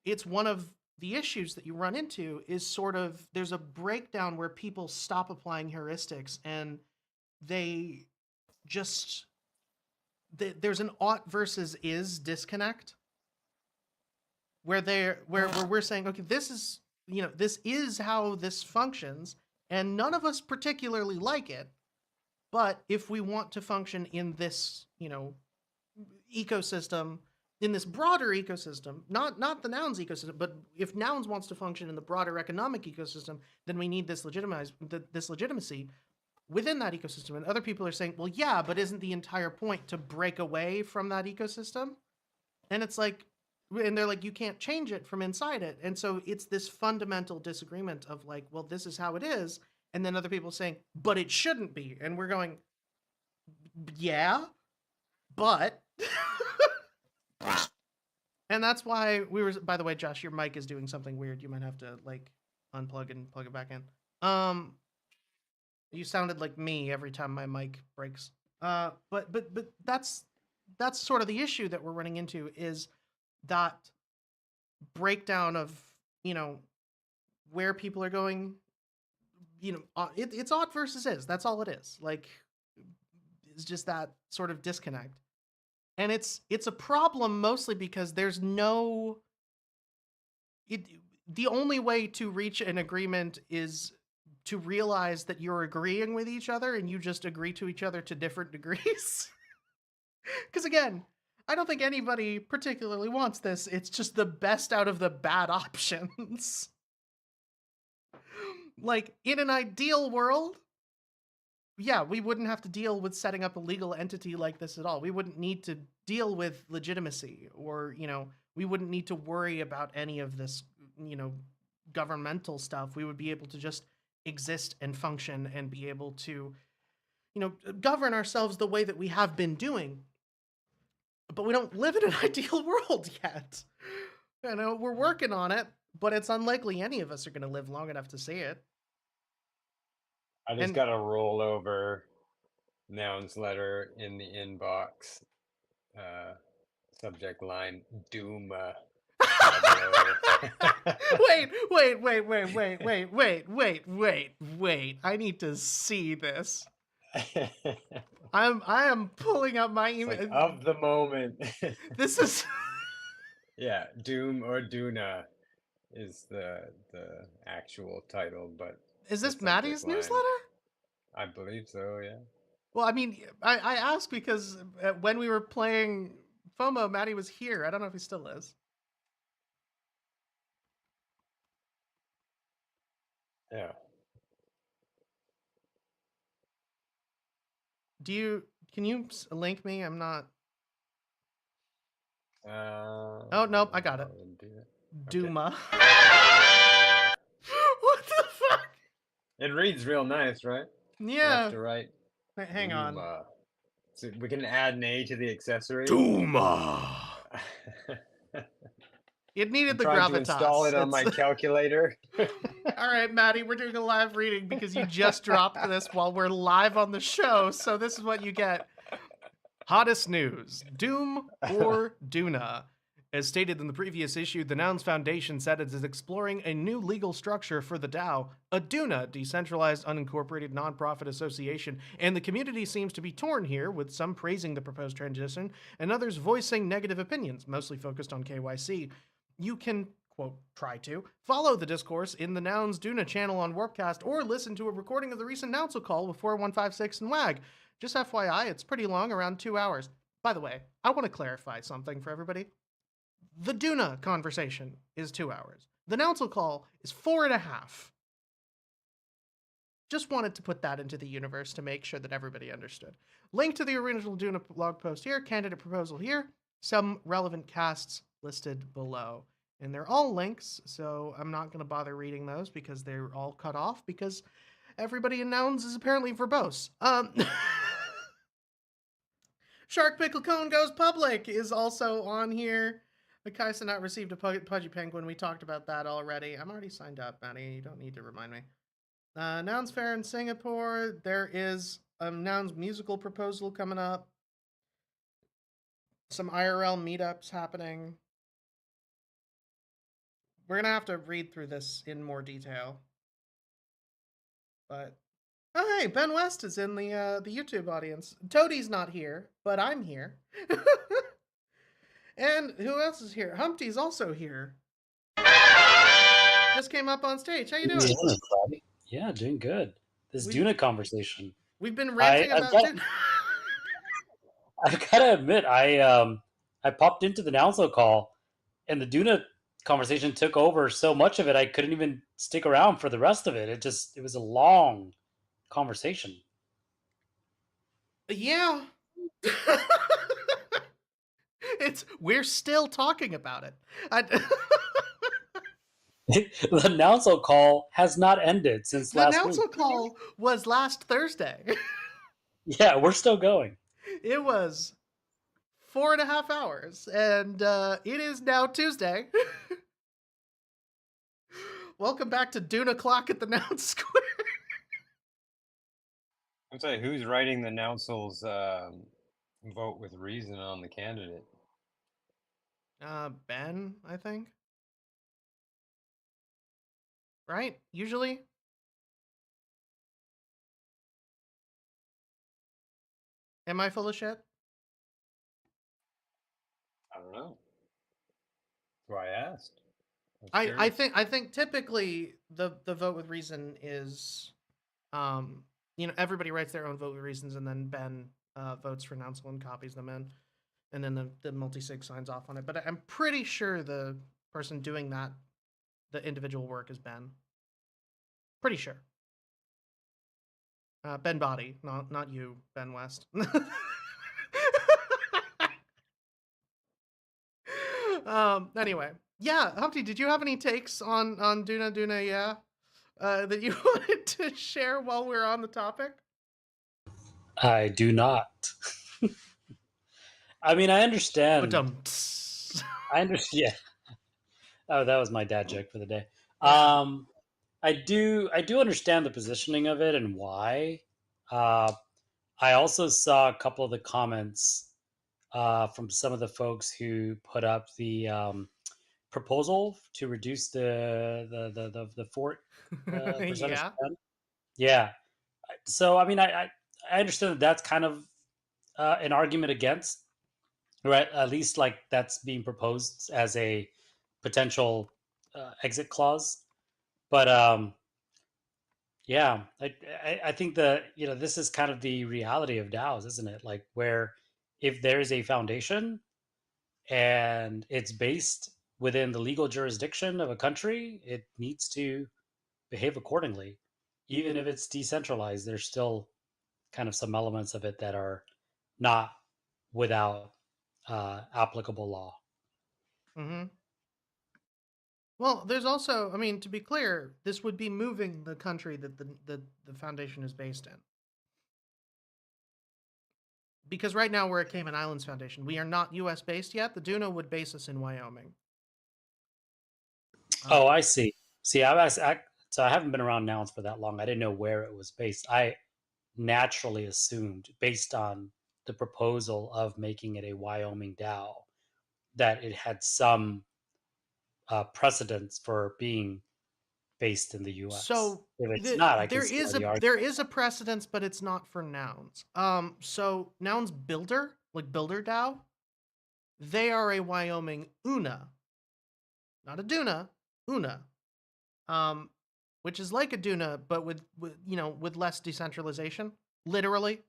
it's one of the issues that you run into is sort of there's a breakdown where people stop applying heuristics and they just there's an ought versus is disconnect where we're saying, okay, this is how this functions, and none of us particularly like it, but if we want to function in this ecosystem, in this broader ecosystem, not the Nouns ecosystem, but if Nouns wants to function in the broader economic ecosystem, then we need this legitimacy within that ecosystem. And other people are saying, well, yeah, but isn't the entire point to break away from that ecosystem? And it's like, and they're like, you can't change it from inside it. And so it's this fundamental disagreement of like, well, this is how it is. And then other people saying, but it shouldn't be. And we're going, yeah, but And that's why we were. By the way, Josh, your mic is doing something weird. You might have to like unplug and plug it back in. You sounded like me every time my mic breaks. But that's sort of the issue that we're running into is that breakdown of where people are going. It's odd versus is. That's all it is. Like, it's just that sort of disconnect. And it's a problem mostly because there's no... the only way to reach an agreement is to realize that you're agreeing with each other and you just agree to each other to different degrees. Because again, I don't think anybody particularly wants this. It's just the best out of the bad options. Like, in an ideal world, yeah, we wouldn't have to deal with setting up a legal entity like this at all. We wouldn't need to deal with legitimacy or, we wouldn't need to worry about any of this, governmental stuff. We would be able to just exist and function and be able to, govern ourselves the way that we have been doing. But we don't live in an ideal world yet. We're working on it, but it's unlikely any of us are going to live long enough to see it. I just got a rollover Noun's letter in the inbox. Subject line, Doom. Wait. I need to see this. I am pulling up my email. Like, of the moment. This is... Yeah, Doom or Duna is the actual title, but... Is this Maddie's newsletter? I believe so, yeah. Well, I mean, I asked because when we were playing FOMO, Maddie was here. I don't know if he still is. Yeah. Can you link me? I'm not... Oh, nope, I got it. Duma. Okay. What the fuck? It reads real nice, right? Yeah. Left to right. Hang on. So we can add an A to the accessory. Duma. It needed the gravitas. To install it on my calculator. All right, Maddie, we're doing a live reading because you just dropped this while we're live on the show. So this is what you get. Hottest news, Doom or Duna. As stated in the previous issue, the Nouns Foundation said it is exploring a new legal structure for the DAO, a Duna, decentralized unincorporated nonprofit association, and the community seems to be torn here, with some praising the proposed transition and others voicing negative opinions, mostly focused on KYC. You can, quote, try to follow the discourse in the Nouns Duna channel on Warpcast or listen to a recording of the recent Nounsel call with 4156 and WAG. Just FYI, it's pretty long, around 2 hours. By the way, I want to clarify something for everybody. The Duna conversation is 2 hours. The Nounsel call is 4.5. Just wanted to put that into the universe to make sure that everybody understood. Link to the original Duna blog post here, candidate proposal here, some relevant casts listed below. And they're all links, so I'm not going to bother reading those because they're all cut off because everybody in Nouns is apparently verbose. Shark Pickle Cone Goes Public is also on here. Kaisa not received a Pudgy Penguin. We talked about that already. I'm already signed up, Maddie. You don't need to remind me. Nouns Fair in Singapore. There is a Nouns musical proposal coming up. Some IRL meetups happening. We're going to have to read through this in more detail. But... oh, hey, Ben West is in the YouTube audience. Toadie's not here, but I'm here. And who else is here? Humpty's also here. Just came up on stage. How you doing? Yeah, doing good. This Duna conversation. We've been ranting about Duna. I gotta admit, I popped into the Nounsel call, and the Duna conversation took over so much of it, I couldn't even stick around for the rest of it. It was a long conversation. Yeah. We're still talking about it. The Nounsel call has not ended since last week. The Nounsel call was last Thursday. Yeah, we're still going. It was 4.5 hours, and it is now Tuesday. Welcome back to Dune O'Clock at the Noun Square. I'm saying, who's writing the Council's vote with reason on the candidate? Ben, I think. Right? Usually? Am I full of shit? I don't know. That's why I asked. I think typically the vote with reason is, everybody writes their own vote with reasons, and then Ben votes for Nouncil and copies them in, and then the multi-sig signs off on it. But I'm pretty sure the person doing that, the individual work, is Ben. Pretty sure. Ben Body, not you, Ben West. Anyway, yeah, Humpty, did you have any takes on Duna, yeah, that you wanted to share while we're on the topic? I do not. I mean, I understand. I understand. Yeah. Oh, that was my dad joke for the day. Yeah. I do understand the positioning of it and why. I also saw a couple of the comments from some of the folks who put up the proposal to reduce the fort percentage. Yeah. Yeah. So I mean, I understand that that's kind of an argument against, right? At least like that's being proposed as a potential exit clause. But yeah, I think that this is kind of the reality of DAOs, isn't it? Like where if there's a foundation and it's based within the legal jurisdiction of a country, it needs to behave accordingly. Even if it's decentralized, there's still kind of some elements of it that are not without applicable law. Mm-hmm. Well, there's also, I mean, to be clear, this would be moving the country that the foundation is based in. Because right now we're a Cayman Islands Foundation. We are not U.S. based yet. The Duna would base us in Wyoming. Oh, I see. See, so I haven't been around Nouns for that long. I didn't know where it was based. I naturally assumed, based on the proposal of making it a Wyoming DAO, that it had some precedence for being based in the U.S. So if it's not, I can there see is why there is a precedence, but it's not for Nouns. So Nouns Builder, like Builder DAO, they are a Wyoming UNA, not a Duna, UNA, which is like a Duna, but with less decentralization, literally.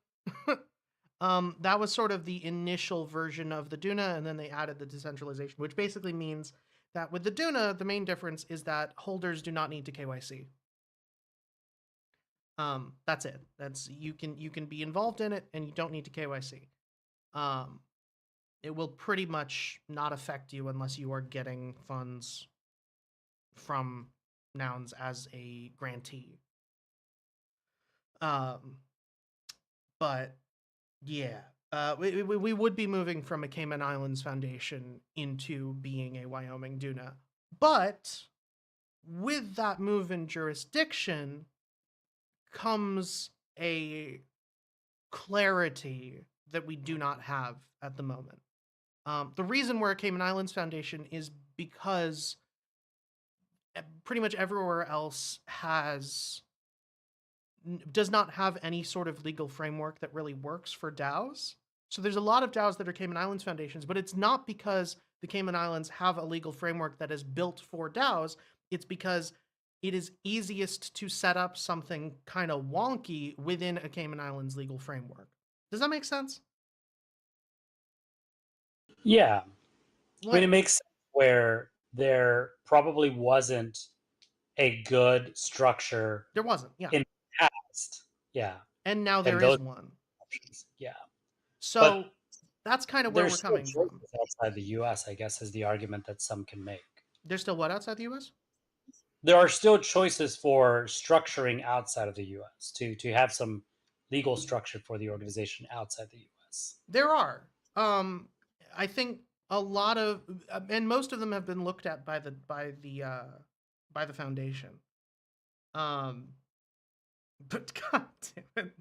That was sort of the initial version of the Duna, and then they added the decentralization, which basically means that with the Duna, the main difference is that holders do not need to KYC. That's it. That's you can be involved in it, and you don't need to KYC. It will pretty much not affect you unless you are getting funds from Nouns as a grantee. But yeah, we would be moving from a Cayman Islands Foundation into being a Wyoming Duna. But with that move in jurisdiction comes a clarity that we do not have at the moment. The reason we're a Cayman Islands Foundation is because pretty much everywhere else does not have any sort of legal framework that really works for DAOs. So there's a lot of DAOs that are Cayman Islands Foundations, but it's not because the Cayman Islands have a legal framework that is built for DAOs. It's because it is easiest to set up something kind of wonky within a Cayman Islands legal framework. Does that make sense? Yeah. I mean, it makes sense where there probably wasn't a good structure. There wasn't, yeah. In the past. Yeah. And now there is one. Yeah. So but that's kind of where we're coming from. Outside the US, I guess, is the argument that some can make. There's still what outside the US? There are still choices for structuring outside of the US to have some legal structure for the organization outside the US. There are. I think a lot of, and most of them have been looked at by the foundation. But god damn it,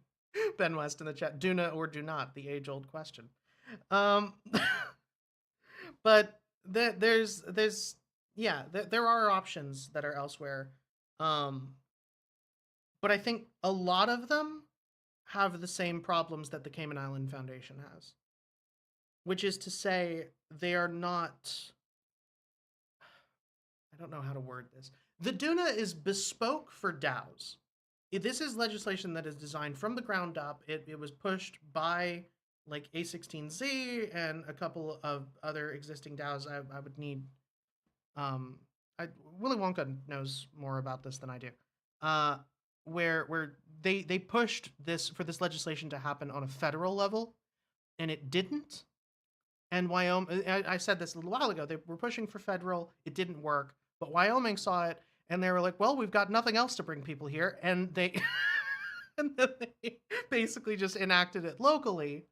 Ben West in the chat, do not or do not, the age-old question. But there's yeah, there are options that are elsewhere. But I think a lot of them have the same problems that the Cayman Island Foundation has, which is to say they are not, I don't know how to word this. The Duna is bespoke for DAOs. This is legislation that is designed from the ground up. It was pushed by like A16Z and a couple of other existing DAOs. I would need, Willy Wonka knows more about this than I do. Where they pushed this for this legislation to happen on a federal level, and it didn't. And Wyoming, I said this a little while ago, they were pushing for federal, it didn't work, but Wyoming saw it, and they were like, well, we've got nothing else to bring people here, and they, and then they basically just enacted it locally,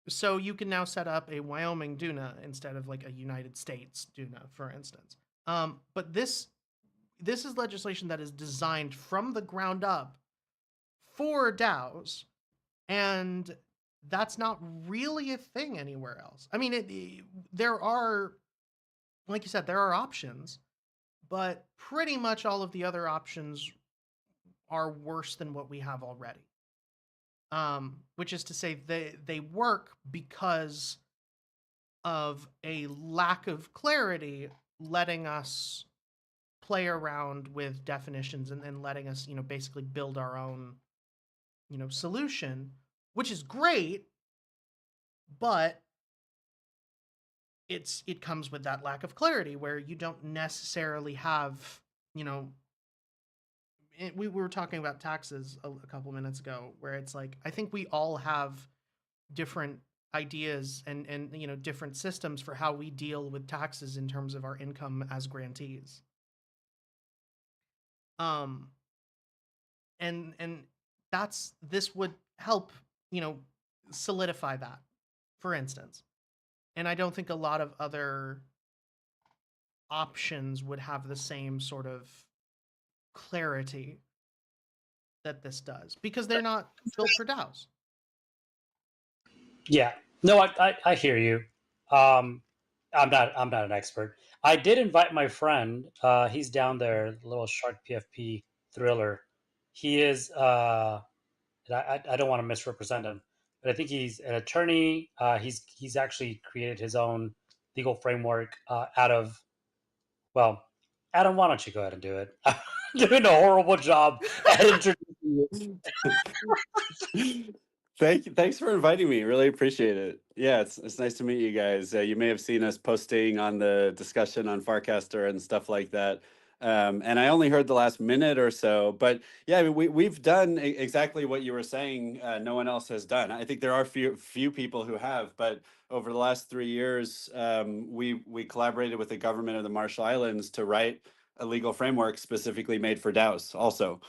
so you can now set up a Wyoming Duna instead of like a United States Duna, for instance. But this is legislation that is designed from the ground up for DAOs, and that's not really a thing anywhere else. I mean, there are, like you said, there are options, but pretty much all of the other options are worse than what we have already. Which is to say they work because of a lack of clarity, letting us play around with definitions and letting us, basically build our own, solution, which is great, but it comes with that lack of clarity where you don't necessarily have, we were talking about taxes a couple minutes ago, where it's like, I think we all have different ideas and different systems for how we deal with taxes in terms of our income as grantees. And this would help, solidify that, for instance. And I don't think a lot of other options would have the same sort of clarity that this does, because they're not built for DAOs. Yeah, no, I hear you. I'm not an expert. I did invite my friend. He's down there, the little Shark PFP thriller. He is. I don't want to misrepresent him, but I think he's an attorney. He's actually created his own legal framework out of. Well, Adam, why don't you go ahead and do it? I'm doing a horrible job at introducing you. Thanks for inviting me. Really appreciate it. Yeah, it's nice to meet you guys. You may have seen us posting on the discussion on Farcaster and stuff like that. And I only heard the last minute or so, but yeah, I mean, we've done exactly what you were saying. No one else has done. I think there are few people who have, but over the last 3 years, we collaborated with the government of the Marshall Islands to write a legal framework specifically made for DAOs. Also,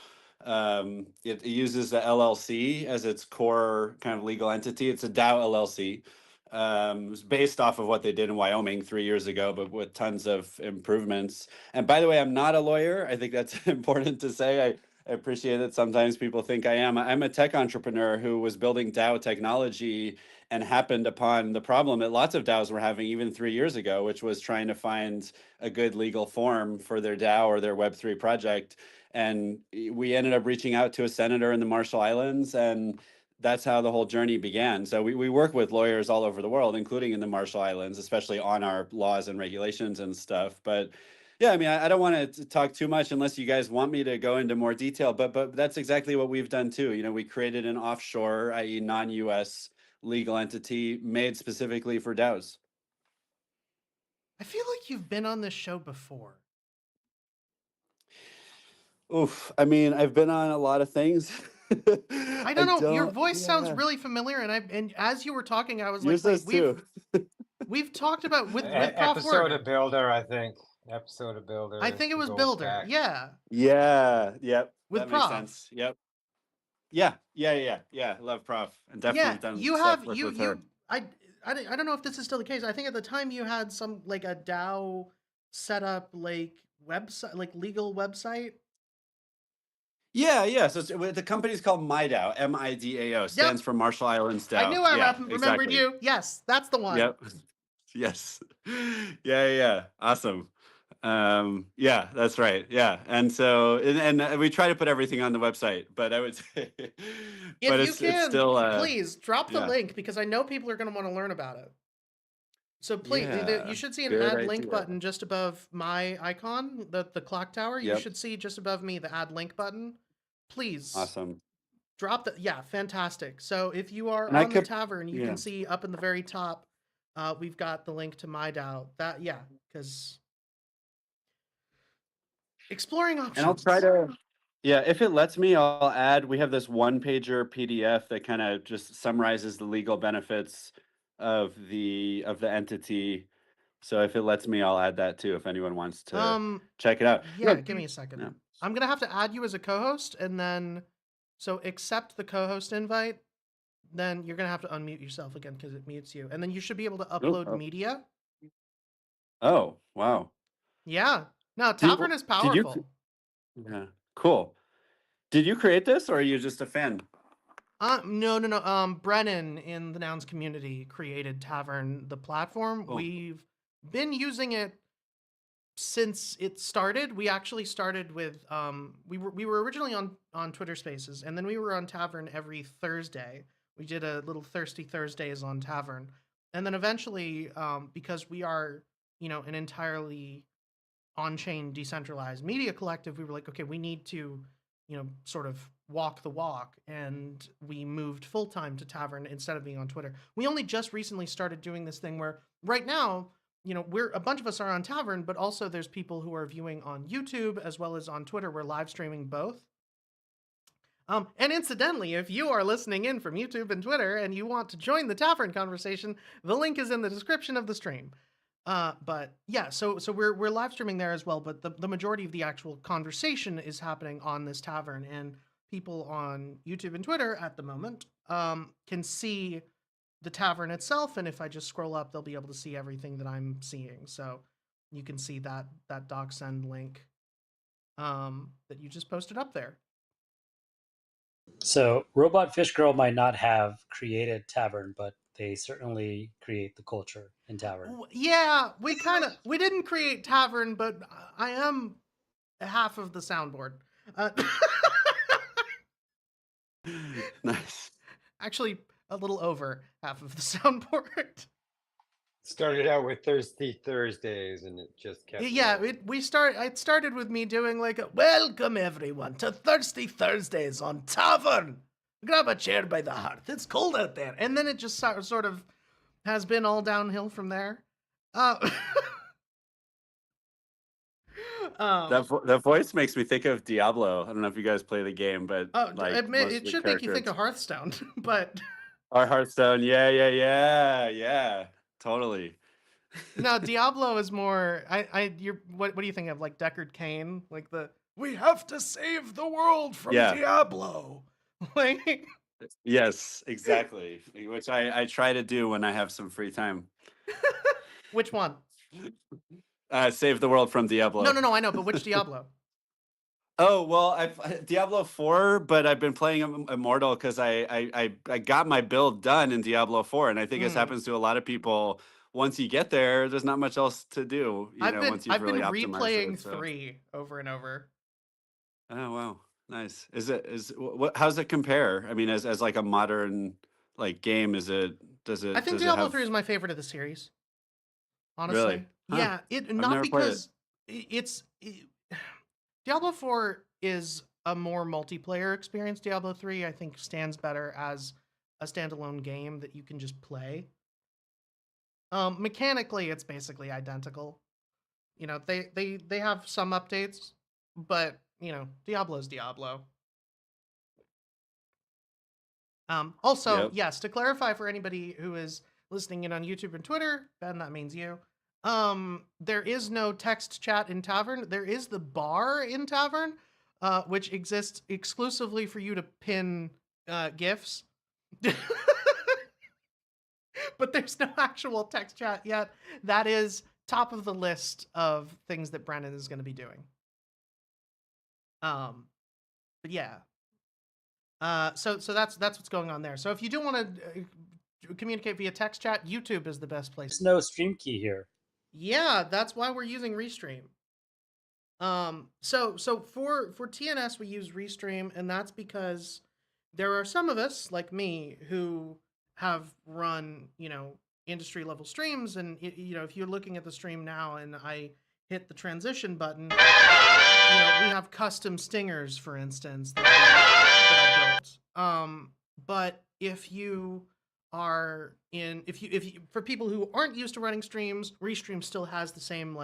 it uses the LLC as its core kind of legal entity. It's a DAO LLC. It's based off of what they did in Wyoming 3 years ago, but with tons of improvements. And by the way, I'm not a lawyer. I think that's important to say. I appreciate that sometimes people think I am. I'm a tech entrepreneur who was building DAO technology and happened upon the problem that lots of DAOs were having even 3 years ago, which was trying to find a good legal form for their DAO or their Web3 project. And we ended up reaching out to a senator in the Marshall Islands, and that's how the whole journey began. So we work with lawyers all over the world, including in the Marshall Islands, especially on our laws and regulations and stuff. But yeah, I mean, I don't want to talk too much unless you guys want me to go into more detail, but that's exactly what we've done too. We created an offshore, i.e. non-US legal entity made specifically for DAOs. I feel like you've been on this show before. Oof, I mean, I've been on a lot of things. I don't know. Your voice sounds really familiar, and as you were talking, I was Yours like, does too. we've talked about with Prof Episode Word. of Builder, I think. Episode of Builder. I think it was goes Builder. back. Yeah. Yeah. Yep. With that Prof. makes sense. Yep. Yeah. Love Prof. And definitely done you stuff have with you her. I don't know if this is still the case. I think at the time you had some like a DAO set up like website, like legal website. Yeah. So the company's called MIDAO, MIDAO, stands for Marshall Islands DAO. I knew I Yeah, remembered exactly. you. Yes, that's the one. Yep. Yes. Yeah. Awesome. Yeah, that's right. Yeah. And so, and we try to put everything on the website, but I would say, If but you it's can, still, please drop the yeah. link because I know people are going to want to learn about it. So please, Yeah. you should see an Good add link idea. button just above my icon, the clock tower. You Yep. should see just above me the add link button. Please Awesome. drop the, yeah, fantastic. So if you are And I on the could, tavern, you yeah. can see up in the very top, we've got the link to my DAO. That, yeah, because exploring options. And I'll try to, yeah, if it lets me, I'll add, we have this one pager PDF that kind of just summarizes the legal benefits of the entity. So if it lets me, I'll add that too, if anyone wants to check it out. Yeah, Look, give me a second. yeah. I'm gonna have to add you as a co-host, and then so accept the co-host invite. Then you're gonna have to unmute yourself again because it mutes you, and then you should be able to upload media. Oh, wow. Yeah. No, Tavern is Did you? powerful. Yeah, cool. Did you create this, or are you just a fan? No. Brennan in the Nouns community created Tavern, the platform. Cool. We've been using it since it started. We actually started with we were originally on Twitter Spaces, and then we were on Tavern every Thursday. We did a little Thirsty Thursdays on Tavern, and then eventually, because we are an entirely on-chain decentralized media collective, we were like, okay, we need to sort of walk the walk, and we moved full-time to Tavern instead of being on Twitter. We only just recently started doing this thing where right now, we're a bunch of us are on Tavern, but also there's people who are viewing on YouTube as well as on Twitter. We're live streaming both. And incidentally, if you are listening in from YouTube and Twitter and you want to join the Tavern conversation, the link is in the description of the stream. But yeah, so we're live streaming there as well, but the majority of the actual conversation is happening on this Tavern, and people on YouTube and Twitter at the moment can see the Tavern itself, and if I just scroll up, they'll be able to see everything that I'm seeing. So you can see that DocSend link that you just posted up there. So Robot Fish Girl might not have created Tavern, but they certainly create the culture in Tavern. Yeah, we didn't create Tavern, but I am half of the soundboard. Nice. Actually, a little over half of the soundboard. Started out with Thirsty Thursdays, and it just kept. Yeah, it started with me doing like a welcome everyone to Thirsty Thursdays on Tavern. Grab a chair by the hearth. It's cold out there, and then it just sort of has been all downhill from there. That voice makes me think of Diablo. I don't know if you guys play the game, but it should make you think of Hearthstone, but our Hearthstone, yeah, totally. No, Diablo is more. What do you think of, like Deckard Cain, like the we have to save the world from Diablo, like. Yes, exactly. Which I try to do when I have some free time. Which one? Save the world from Diablo. No, I know, but which Diablo? Oh, well, I've Diablo 4, but I've been playing Immortal because I got my build done in Diablo 4, and I think this happens to a lot of people. Once you get there, there's not much else to do. Once you've really optimized it. I've been replaying 3 over and over. Oh wow, nice. How's it compare? I mean, as like a modern like game, does it? I think Diablo 3 is my favorite of the series. Honestly, really? Yeah. Not because it's. Diablo 4 is a more multiplayer experience. Diablo 3, I think, stands better as a standalone game that you can just play. Mechanically, it's basically identical. They have some updates, but Diablo's Diablo. Also, yes, to clarify for anybody who is listening in on YouTube and Twitter, Ben, that means you. There is no text chat in Tavern. There is the bar in Tavern, which exists exclusively for you to pin GIFs. but there's no actual text chat yet. That is top of the list of things that Brennan is going to be doing. But yeah. So that's what's going on there. So if you do want to communicate via text chat, YouTube is the best place. There's no stream key here. Yeah, that's why we're using Restream. So for TNS we use Restream, and that's because there are some of us like me who have run, industry level streams, and if you're looking at the stream now and I hit the transition button, we have custom stingers, for instance, that I built. But if you are if you for people who aren't used to running streams, Restream still has the same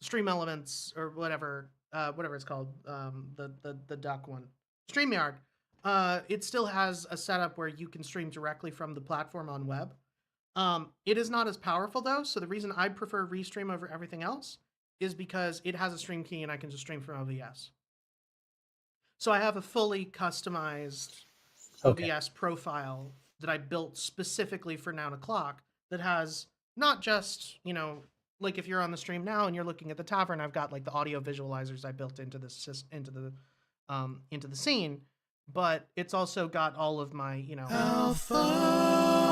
stream elements or whatever it's called, the duck one, StreamYard. It still has a setup where you can stream directly from the platform on web. It is not as powerful though, so the reason I prefer Restream over everything else is because it has a stream key and I can just stream from OBS. So I have a fully customized OBS profile that I built specifically for Noun O'Clock that has not just, like if you're on the stream now and you're looking at the tavern, I've got like the audio visualizers I built into the scene, but it's also got all of my, all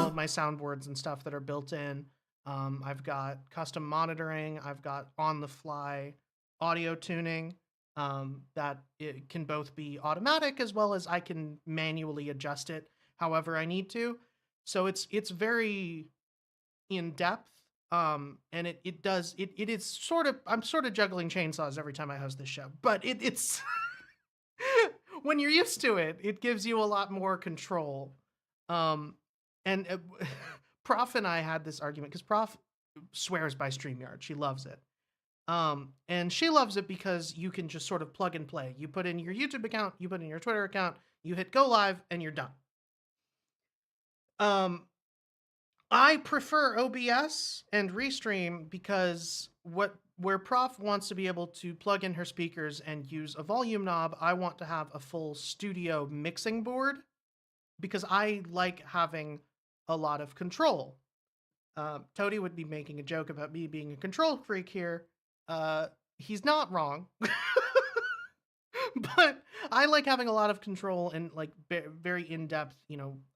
of my soundboards and stuff that are built in. I've got custom monitoring. I've got on the fly audio tuning that it can both be automatic as well as I can manually adjust it however I need to. So it's very in depth. And it is sort of, I'm sort of juggling chainsaws every time I host this show, but it's when you're used to it, it gives you a lot more control. And Prof and I had this argument because Prof swears by StreamYard. She loves it. And she loves it because you can just sort of plug and play. You put in your YouTube account, you put in your Twitter account, you hit go live, and you're done. I prefer OBS and Restream because where Prof wants to be able to plug in her speakers and use a volume knob, I want to have a full studio mixing board because I like having a lot of control. Toady would be making a joke about me being a control freak here. He's not wrong. But I like having a lot of control and like very in-depth,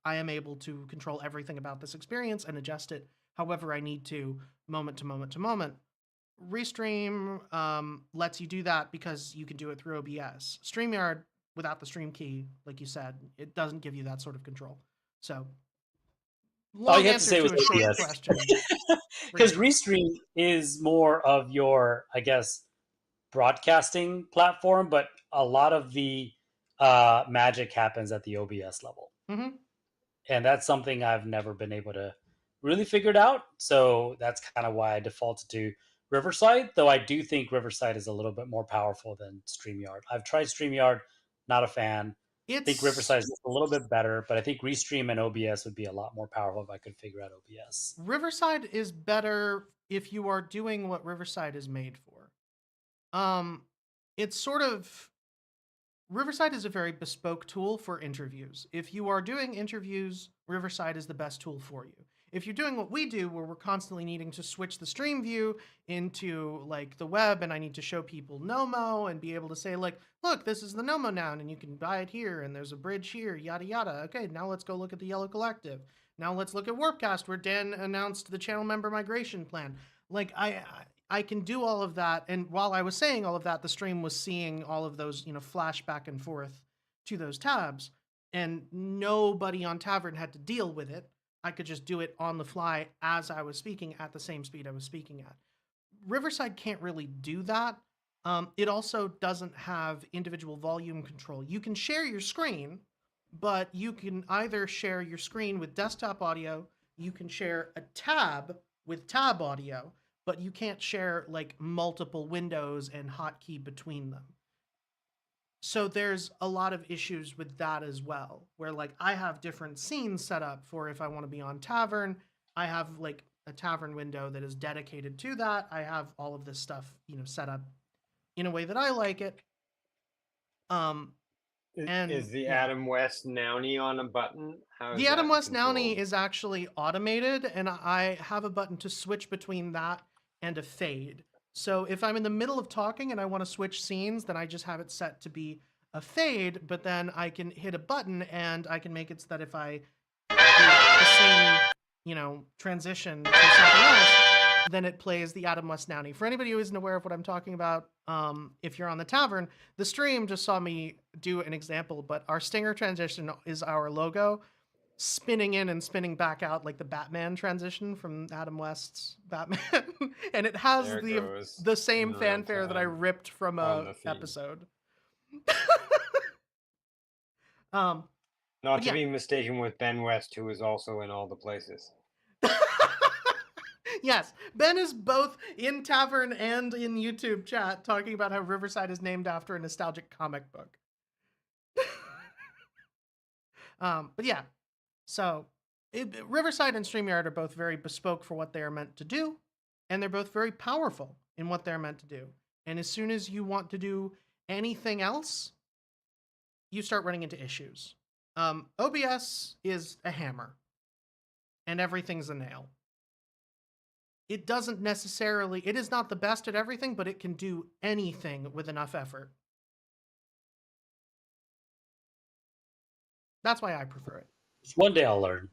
I am able to control everything about this experience and adjust it however I need to, moment to moment to moment. Restream lets you do that because you can do it through OBS. StreamYard, without the stream key, like you said, it doesn't give you that sort of control. So, all you have to say was a short OBS. question. Because Restream is more of your, I guess, broadcasting platform, but a lot of the magic happens at the OBS level. Mm-hmm. And that's something I've never been able to really figure it out. So that's kind of why I defaulted to Riverside, though I do think Riverside is a little bit more powerful than StreamYard. I've tried StreamYard, not a fan. I think Riverside is a little bit better, but I think Restream and OBS would be a lot more powerful if I could figure out OBS. Riverside is better if you are doing what Riverside is made for. It's sort of, Riverside is a very bespoke tool for interviews. If you are doing interviews, Riverside is the best tool for you. If you're doing what we do, where we're constantly needing to switch the stream view into like the web, and I need to show people Nomo and be able to say like, look, this is the Nomo noun, and you can buy it here, and there's a bridge here, yada yada. Okay, now let's go look at the Yellow Collective. Now let's look at Warpcast, where Dan announced the channel member migration plan. Like I can do all of that, and while I was saying all of that, the stream was seeing all of those, flash back and forth to those tabs, and nobody on Tavern had to deal with it. I could just do it on the fly as I was speaking at the same speed I was speaking at. Riverside can't really do that. It also doesn't have individual volume control. You can share your screen, but you can either share your screen with desktop audio, you can share a tab with tab audio, but you can't share like multiple windows and hotkey between them. So there's a lot of issues with that as well, where like I have different scenes set up for if I want to be on Tavern. I have like a Tavern window that is dedicated to that. I have all of this stuff, set up in a way that I like it. And Is the yeah. Adam West Nounie on a button? How is The Adam that West Nounie controlled? is actually automated, and I have a button to switch between that and a fade. So if I'm in the middle of talking and I want to switch scenes, then I just have it set to be a fade, but then I can hit a button and I can make it so that if I do the same, transition to something else, then it plays the Adam West Nounie. For anybody who isn't aware of what I'm talking about, if you're on the tavern, the stream just saw me do an example, but our stinger transition is our logo spinning in and spinning back out like the Batman transition from Adam West's Batman. And it has There it the goes same in real fanfare that I time ripped from on a the theme. episode. Not but to yeah. be mistaken with Ben West, who is also in all the places. Yes, Ben is both in tavern and in YouTube chat talking about how Riverside is named after a nostalgic comic book. But yeah, so Riverside and StreamYard are both very bespoke for what they are meant to do, and they're both very powerful in what they're meant to do. And as soon as you want to do anything else, you start running into issues. OBS is a hammer, and everything's a nail. It doesn't necessarily, it is not the best at everything, but it can do anything with enough effort. That's why I prefer it. One day I'll learn.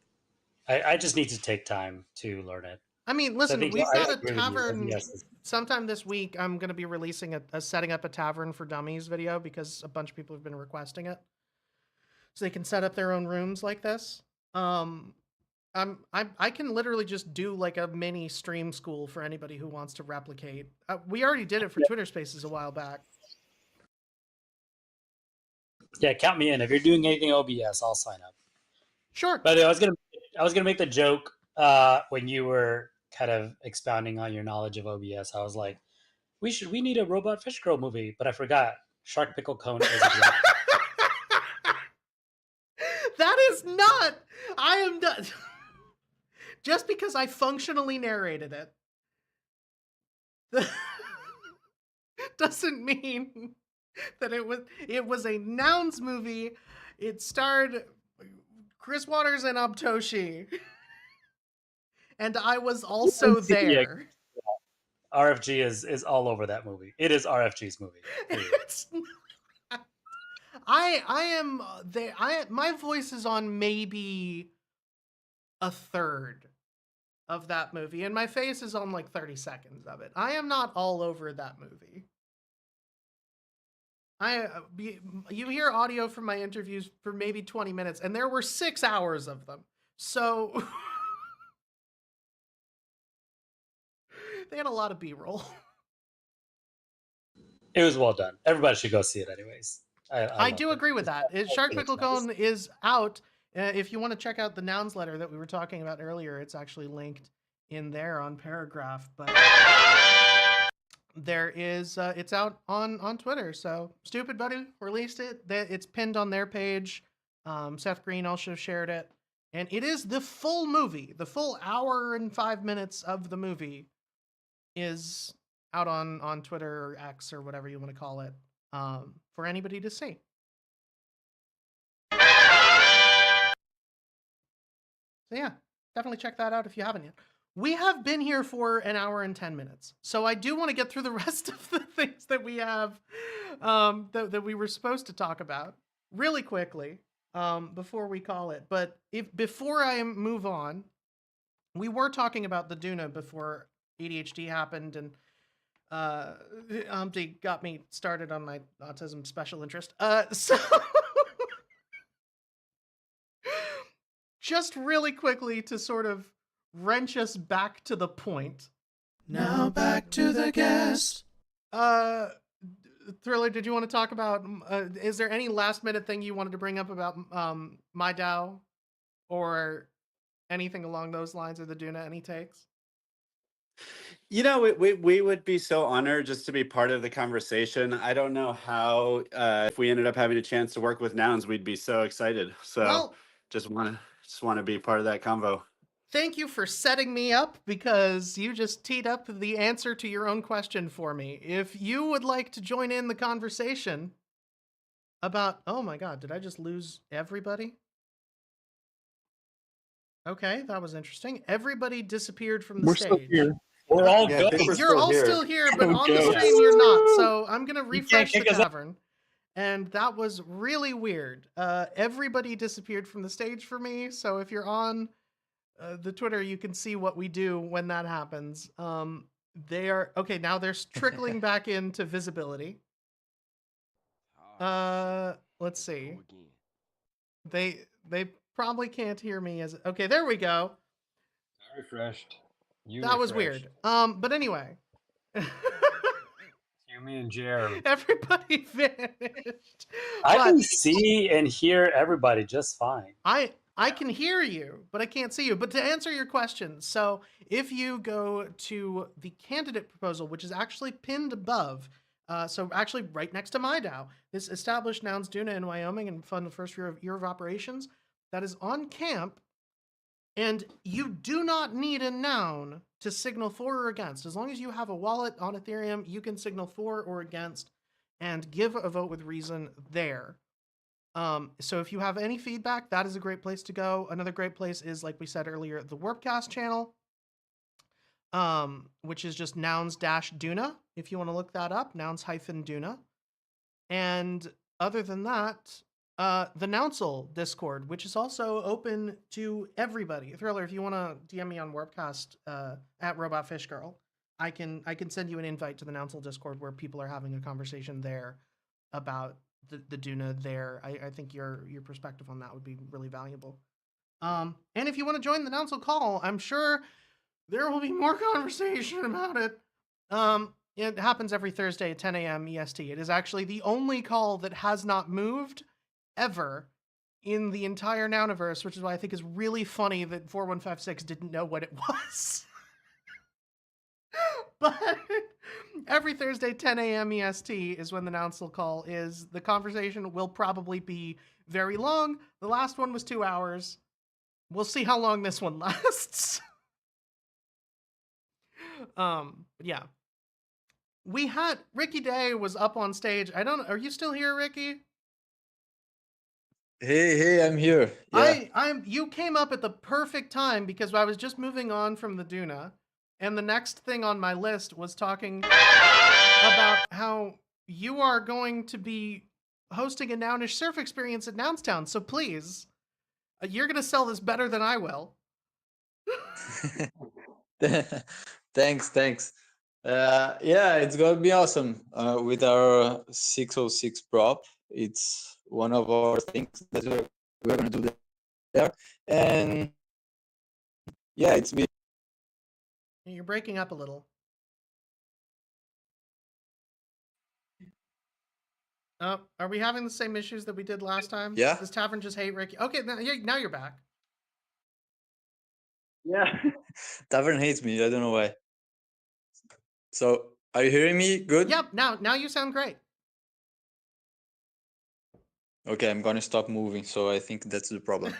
I just need to take time to learn it. I mean, listen, think we've I got a agree with you. tavern. OBS is- Sometime this week, I'm going to be releasing a setting up a tavern for dummies video because a bunch of people have been requesting it, so they can set up their own rooms like this. I can literally just do like a mini stream school for anybody who wants to replicate. We already did it for Twitter Spaces a while back. Yeah, count me in. If you're doing anything OBS, I'll sign up. Sure. By the way, I was gonna make the joke when you were kind of expounding on your knowledge of OBS. I was like, we need a Robot Fish Girl movie, but I forgot Shark Pickle Cone is exactly. That is not. I am not. Just because I functionally narrated it doesn't mean that it was a Nouns movie. It starred Chris Waters and Abtoshi. And I was also there. RFG is all over that movie. It is RFG's movie. It's not, I am there. My voice is on maybe a third of that movie, and my face is on like 30 seconds of it. I am not all over that movie. You hear audio from my interviews for maybe 20 minutes, and there were 6 hours of them. So they had a lot of B-roll. It was well done. Everybody should go see it anyways. I do agree with that. Shark Pickle Cone is out. If you want to check out the Nouns letter that we were talking about earlier, it's actually linked in there on Paragraph. But there is, it's out on Twitter. So Stupid Buddy released it. It's pinned on their page. Seth Green also shared it. And it is the full movie. The full hour and 5 minutes of the movie is out on Twitter or X or whatever you want to call it, for anybody to see. So yeah, definitely check that out if you haven't yet. We have been here for an hour and 10 minutes, so I do want to get through the rest of the things that we have, that we were supposed to talk about really quickly, before we call it. But before I move on, we were talking about the Duna before ADHD happened, and Humpty got me started on my autism special interest. So just really quickly to sort of wrench us back to the point. Now back to the guest. Thriller, did you want to talk about, is there any last minute thing you wanted to bring up about my DAO or anything along those lines, or the Duna? Any takes? You know, we would be so honored just to be part of the conversation. I don't know how, if we ended up having a chance to work with Nouns, we'd be so excited. So Well, just want to be part of that convo. thank you for setting me up, because you just teed up the answer to your own question for me. If you would like to join in the conversation, about, oh my god, did I just lose everybody? Okay, that was interesting. Everybody disappeared from the We're still stage. here. We're all Yeah, I think good. we're You're all here. still here, but Go on the Goats. stream you're not. So I'm gonna You can't refresh the kick us out. tavern. And that was really weird. Everybody disappeared from the stage for me. So if you're on the Twitter, you can see what we do when that happens. They are okay. Now they're trickling back into visibility. Let's see. They probably can't hear me as okay. There we go. I refreshed. You That was refreshed. weird. But anyway. Me and Jer. Everybody vanished. I But can see and hear everybody just fine. I can hear you, but I can't see you. But to answer your question, so if you go to the candidate proposal, which is actually pinned above, so actually right next to my DAO, this established Nouns Duna in Wyoming and fund the first year of operations, that is on camp, and you do not need a noun to signal for or against. As long as you have a wallet on Ethereum, you can signal for or against and give a vote with reason there. So if you have any feedback, that is a great place to go. Another great place is, like we said earlier, the Warpcast channel, which is just nouns-duna, if you want to look that up, nouns-duna. And other than that, the Nouncil Discord, which is also open to everybody. Thriller, if you want to DM me on Warpcast at RobotFishGirl, I can send you an invite to the Nouncil Discord where people are having a conversation there about the Duna there. I think your perspective on that would be really valuable. And if you want to join the Nouncil call, I'm sure there will be more conversation about it. It happens every Thursday at 10 a.m. EST. It is actually the only call that has not moved ever in the entire Nouniverse, which is why I think is really funny that 4156 didn't know what it was. But every Thursday, 10 a.m. EST is when the Nouncil call is. The conversation will probably be very long. The last one was 2 hours. We'll see how long this one lasts. Yeah. We had Ricky Day was up on stage. Are you still here, Ricky? Hey, I'm here. Yeah. You came up at the perfect time because I was just moving on from the Duna, and the next thing on my list was talking about how you are going to be hosting a Nounish surf experience at Nounstown. So please, you're going to sell this better than I will. Thanks. Yeah, it's gonna be awesome with our 606 prop. It's one of our things that we're gonna do there, and yeah, it's been. You're breaking up a little. Are we having the same issues that we did last time? Yeah. Does Tavern just hate Ricky? Okay, now you're back. Yeah. Tavern hates me. I don't know why. So, are you hearing me good? Yep. Now you sound great. Okay, I'm gonna stop moving. So I think that's the problem.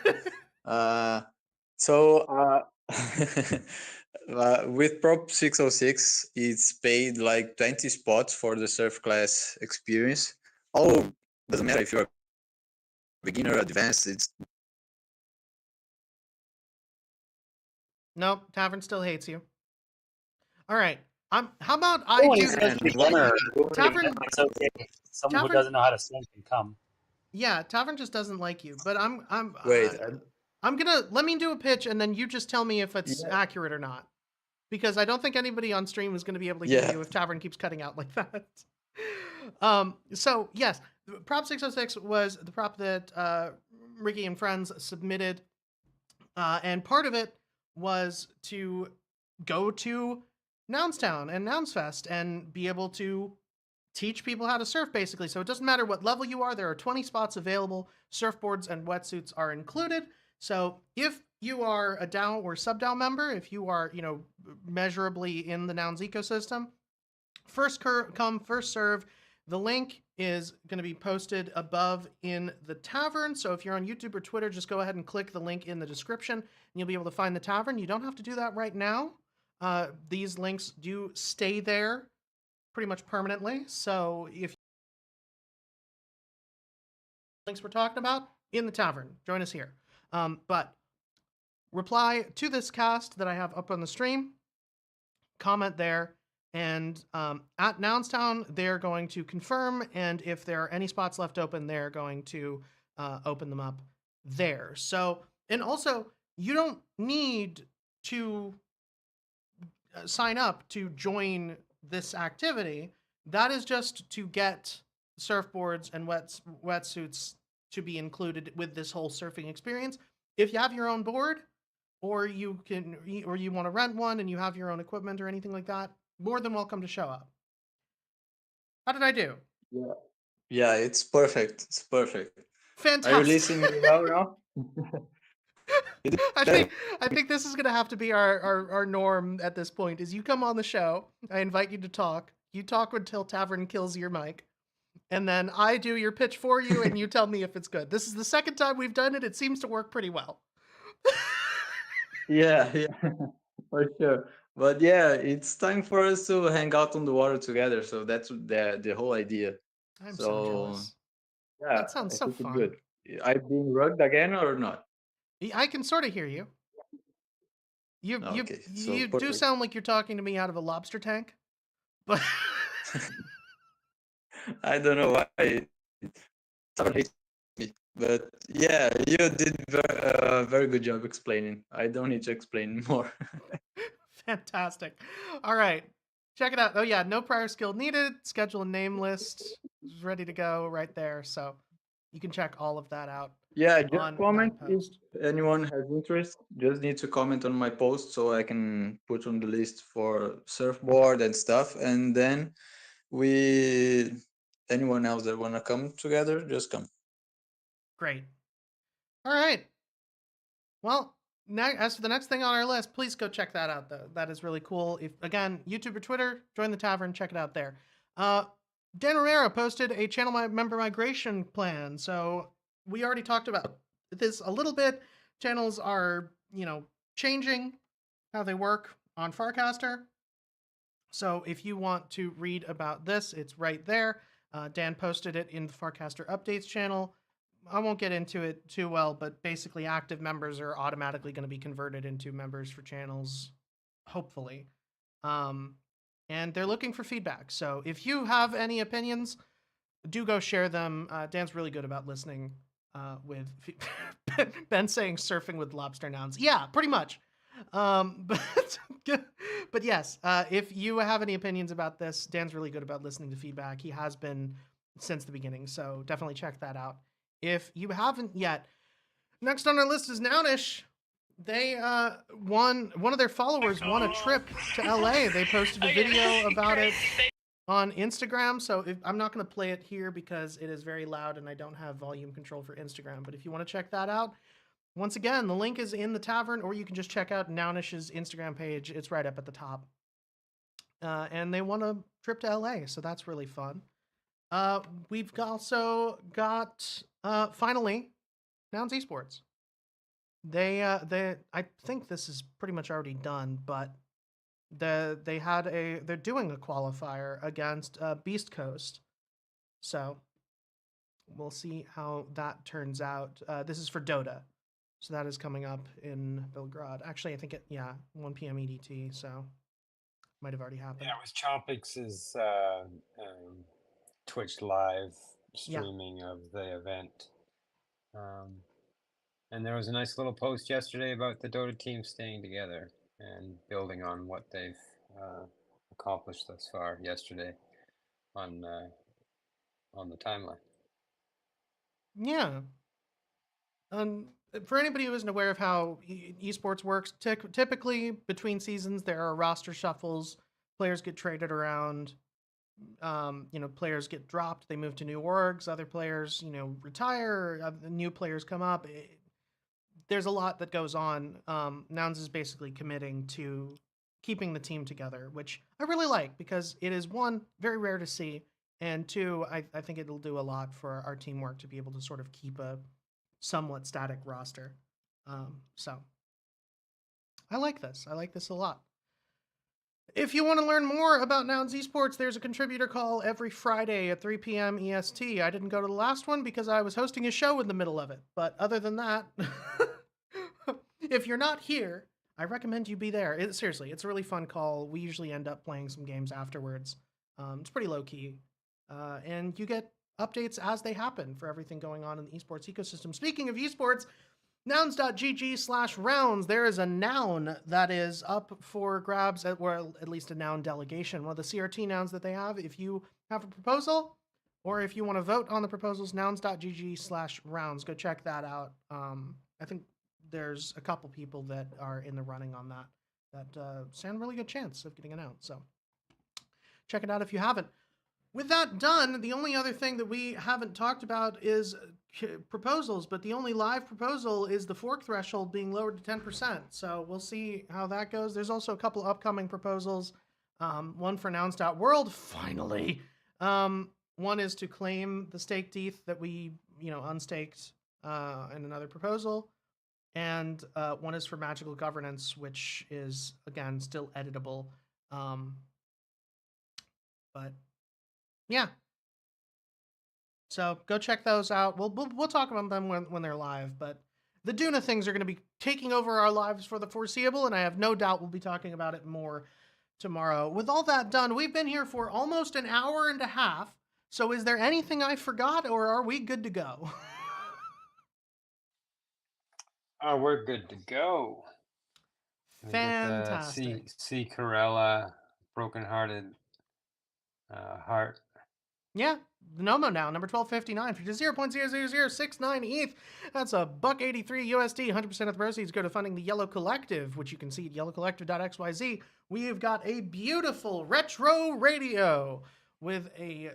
With Prop 606, it's paid like 20 spots for the surf class experience. Oh, doesn't matter if you're a beginner or advanced. It's Nope, Tavern still hates you. All right. How about Oh, and he do says beginner. Tavern? It's okay. Someone Tavern- who doesn't know how to swim can come. Yeah, Tavern just doesn't like you. But wait. I'm gonna let me do a pitch, and then you just tell me if it's accurate or not. Because I don't think anybody on stream is going to be able to hear you if Tavern keeps cutting out like that. So yes, Prop 606 was the prop that Ricky and friends submitted, and part of it was to go to Nounstown and Nounsfest and be able to teach people how to surf, basically. So it doesn't matter what level you are. There are 20 spots available. Surfboards and wetsuits are included. So if you are a DAO or sub-DAO member, if you are, measurably in the Nouns ecosystem, first come, first serve. The link is going to be posted above in the tavern. So if you're on YouTube or Twitter, just go ahead and click the link in the description and you'll be able to find the tavern. You don't have to do that right now. These links do stay there pretty much permanently. So if links we're talking about in the tavern. Join us here. But reply to this cast that I have up on the stream, comment there, and at Nounstown, they're going to confirm, and if there are any spots left open, they're going to open them up there. So, and also, you don't need to sign up to join this activity. That is just to get surfboards and wetsuits to be included with this whole surfing experience. If you have your own board, or you want to rent one and you have your own equipment or anything like that, more than welcome to show up. How did I do? Yeah. Yeah, it's perfect. It's perfect. Fantastic. Are you listening me well now? I think this is gonna have to be our norm at this point. Is you come on the show, I invite you to talk. You talk until Tavern kills your mic, and then I do your pitch for you, and you tell me if it's good. This is the second time we've done it. It seems to work pretty well. Yeah, for sure. But yeah, it's time for us to hang out on the water together. So that's the whole idea. I'm so So jealous. yeah, That sounds I so think it's fun. good. I've been rugged again or not? I can sort of hear you. Okay, so You do perfect. sound like you're talking to me out of a lobster tank, but I don't know why someone hates me, but yeah, you did very good job explaining. I don't need to explain more. fantastic. All right, check it out. Oh yeah, no prior skill needed. Schedule a name list is ready to go right there, so you can check all of that out. Yeah, just on comment that if post. anyone has interest. Just need to comment on my post so I can put on the list for surfboard and stuff. And then anyone else that wanna come together, just come. Great. All right. Well, as for the next thing on our list, please go check that out. Though that is really cool. If again, YouTube or Twitter, join the tavern, check it out there. Dan Herrera posted a channel member migration plan. So we already talked about this a little bit. Channels are changing how they work on Farcaster. So if you want to read about this, it's right there. Dan posted it in the Farcaster Updates channel. I won't get into it too well, but basically active members are automatically going to be converted into members for channels, hopefully. And they're looking for feedback. So if you have any opinions, do go share them. Dan's really good about listening with Ben saying surfing with lobster nouns. Yeah, pretty much. But yes, if you have any opinions about this, Dan's really good about listening to feedback. He has been since the beginning, so definitely check that out. If you haven't yet, next on our list is Nounish. They one of their followers won a trip to LA. They posted a video about it on Instagram. So I'm not going to play it here because it is very loud and I don't have volume control for Instagram. But if you want to check that out, once again, the link is in the tavern, or you can just check out Nounish's Instagram page. It's right up at the top. And they won a trip to LA, so that's really fun. We've also got finally Nouns Esports. I think this is pretty much already done, but they're doing a qualifier against Beast Coast, so we'll see how that turns out. This is for Dota, so that is coming up in Belgrade. Actually, I think 1 p.m. EDT, so might have already happened. Yeah, it was Chompix's Twitch live streaming of the event. And there was a nice little post yesterday about the Dota team staying together and building on what they've accomplished thus far yesterday on the timeline. Yeah. For anybody who isn't aware of how esports works, typically between seasons there are roster shuffles. Players get traded around. Players get dropped. They move to new orgs. Other players, retire. New players come up. There's a lot that goes on. Nouns is basically committing to keeping the team together, which I really like because it is, one, very rare to see, and two, I think it'll do a lot for our teamwork to be able to sort of keep a somewhat static roster. So I like this. I like this a lot. If you want to learn more about Nouns Esports, there's a contributor call every Friday at 3 p.m. EST. I didn't go to the last one because I was hosting a show in the middle of it. But other than that, if you're not here, I recommend you be there. Seriously, it's a really fun call. We usually end up playing some games afterwards. It's pretty low key. And you get updates as they happen for everything going on in the esports ecosystem. Speaking of esports, nouns.gg/rounds, there is a noun that is up for grabs, or at least a noun delegation, one of the CRT nouns that they have. If you have a proposal, or if you want to vote on the proposals, nouns.gg/rounds, go check that out. I think there's a couple people that are in the running on that stand a really good chance of getting announced. So check it out if you haven't. With that done, the only other thing that we haven't talked about is proposals, but the only live proposal is the fork threshold being lowered to 10%. So we'll see how that goes. There's also a couple upcoming proposals. One for nouns.world, finally. One is to claim the staked ETH that we, unstaked in another proposal. And one is for magical governance, which is, again, still editable. But yeah. So go check those out. We'll talk about them when they're live, but the Duna things are going to be taking over our lives for the foreseeable, and I have no doubt we'll be talking about it more tomorrow. With all that done, we've been here for almost an hour and a half. So is there anything I forgot, or are we good to go? We're good to go. Fantastic. See Corella, brokenhearted heart. Yeah, the Nomo now, number 1259, for just 0.00069 ETH. That's a $1.83 USD. 100% of the proceeds go to funding the Yellow Collective, which you can see at yellowcollective.xyz. We have got a beautiful retro radio with a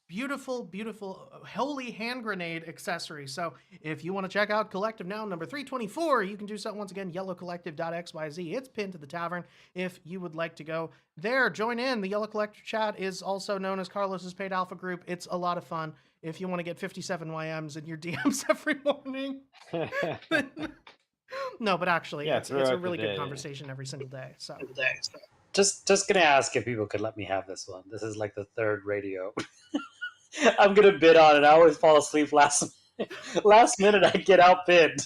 beautiful holy hand grenade accessory. So if you want to check out Collective Now number 324, you can do so once again, yellowcollective.xyz. It's pinned to the tavern if you would like to go there. Join in. The Yellow Collective chat is also known as Carlos's Paid Alpha Group. It's a lot of fun if you want to get 57 YMs in your DMs every morning. No, but actually, it's a really good conversation every single day. So just gonna ask if people could let me have this one. This is like the third radio. I'm gonna bid on it. I always fall asleep last minute. I get outbid.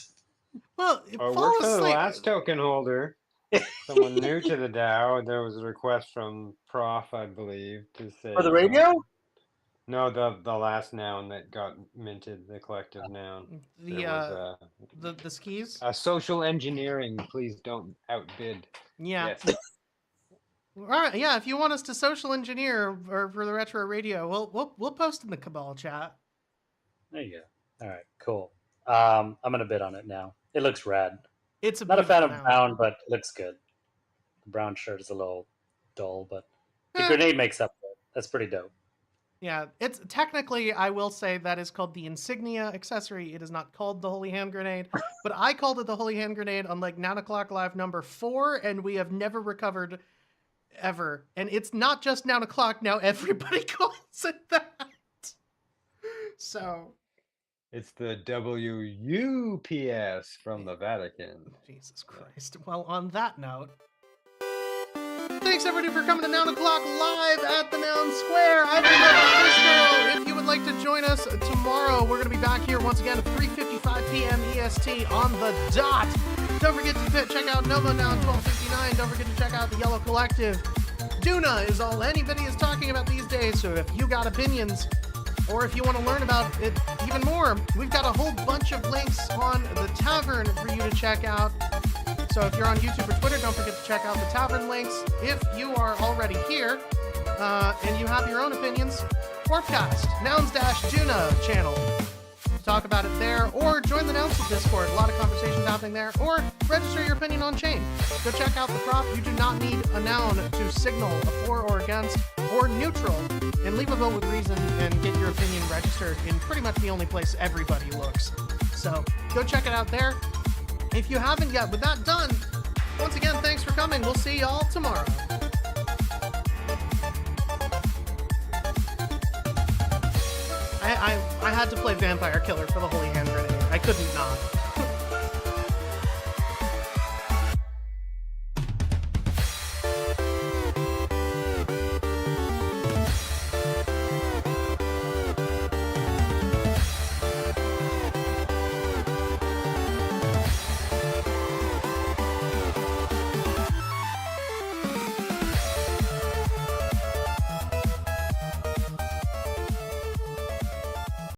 Well, Or work for the last token holder. Someone new to the DAO. There was a request from Prof, I believe, to say For the radio? No, the last noun that got minted, the collective noun. The skis. Social engineering. Please don't outbid. Yeah. Yes. All right, yeah. If you want us to social engineer for the retro radio, we'll post in the Cabal chat. There you go. All right, cool. I'm gonna bid on it now. It looks rad. It's not a fan of brown, but it looks good. The brown shirt is a little dull, but the grenade makes up for it. That's pretty dope. Yeah, it's technically, I will say, that is called the insignia accessory. It is not called the Holy Hand Grenade, but I called it the Holy Hand Grenade on like 9 o'clock live number 4, and we have never recovered ever. And it's not just 9 o'clock now; everybody calls it that. So it's the WUPS from the Vatican. Jesus Christ. Well, on that note, thanks everybody for coming to 9 o'clock live at the Noun Square. I've been this girl. If you would like to join us tomorrow, we're going to be back here once again at 3:55 p.m. EST on the dot. Don't forget to check out Novo Noun 1259. Don't forget to check out the Yellow Collective. Duna is all anybody is talking about these days, so if you got opinions, or if you want to learn about it even more, we've got a whole bunch of links on the tavern for you to check out. So if you're on YouTube or Twitter, don't forget to check out the tavern links. If you are already here and you have your own opinions, Warpcast, Nouns-Duna channel. Talk about it there, or join the Nouns Discord. A lot of conversations happening there, or register your opinion on chain. Go check out the prop. You do not need a noun to signal a for or against or neutral, and leave a vote with reason and get your opinion registered in pretty much the only place everybody looks. So go check it out there. If you haven't yet, with that done, once again, thanks for coming. We'll see y'all tomorrow. I had to play Vampire Killer for the Holy Hand Grenade. I couldn't not.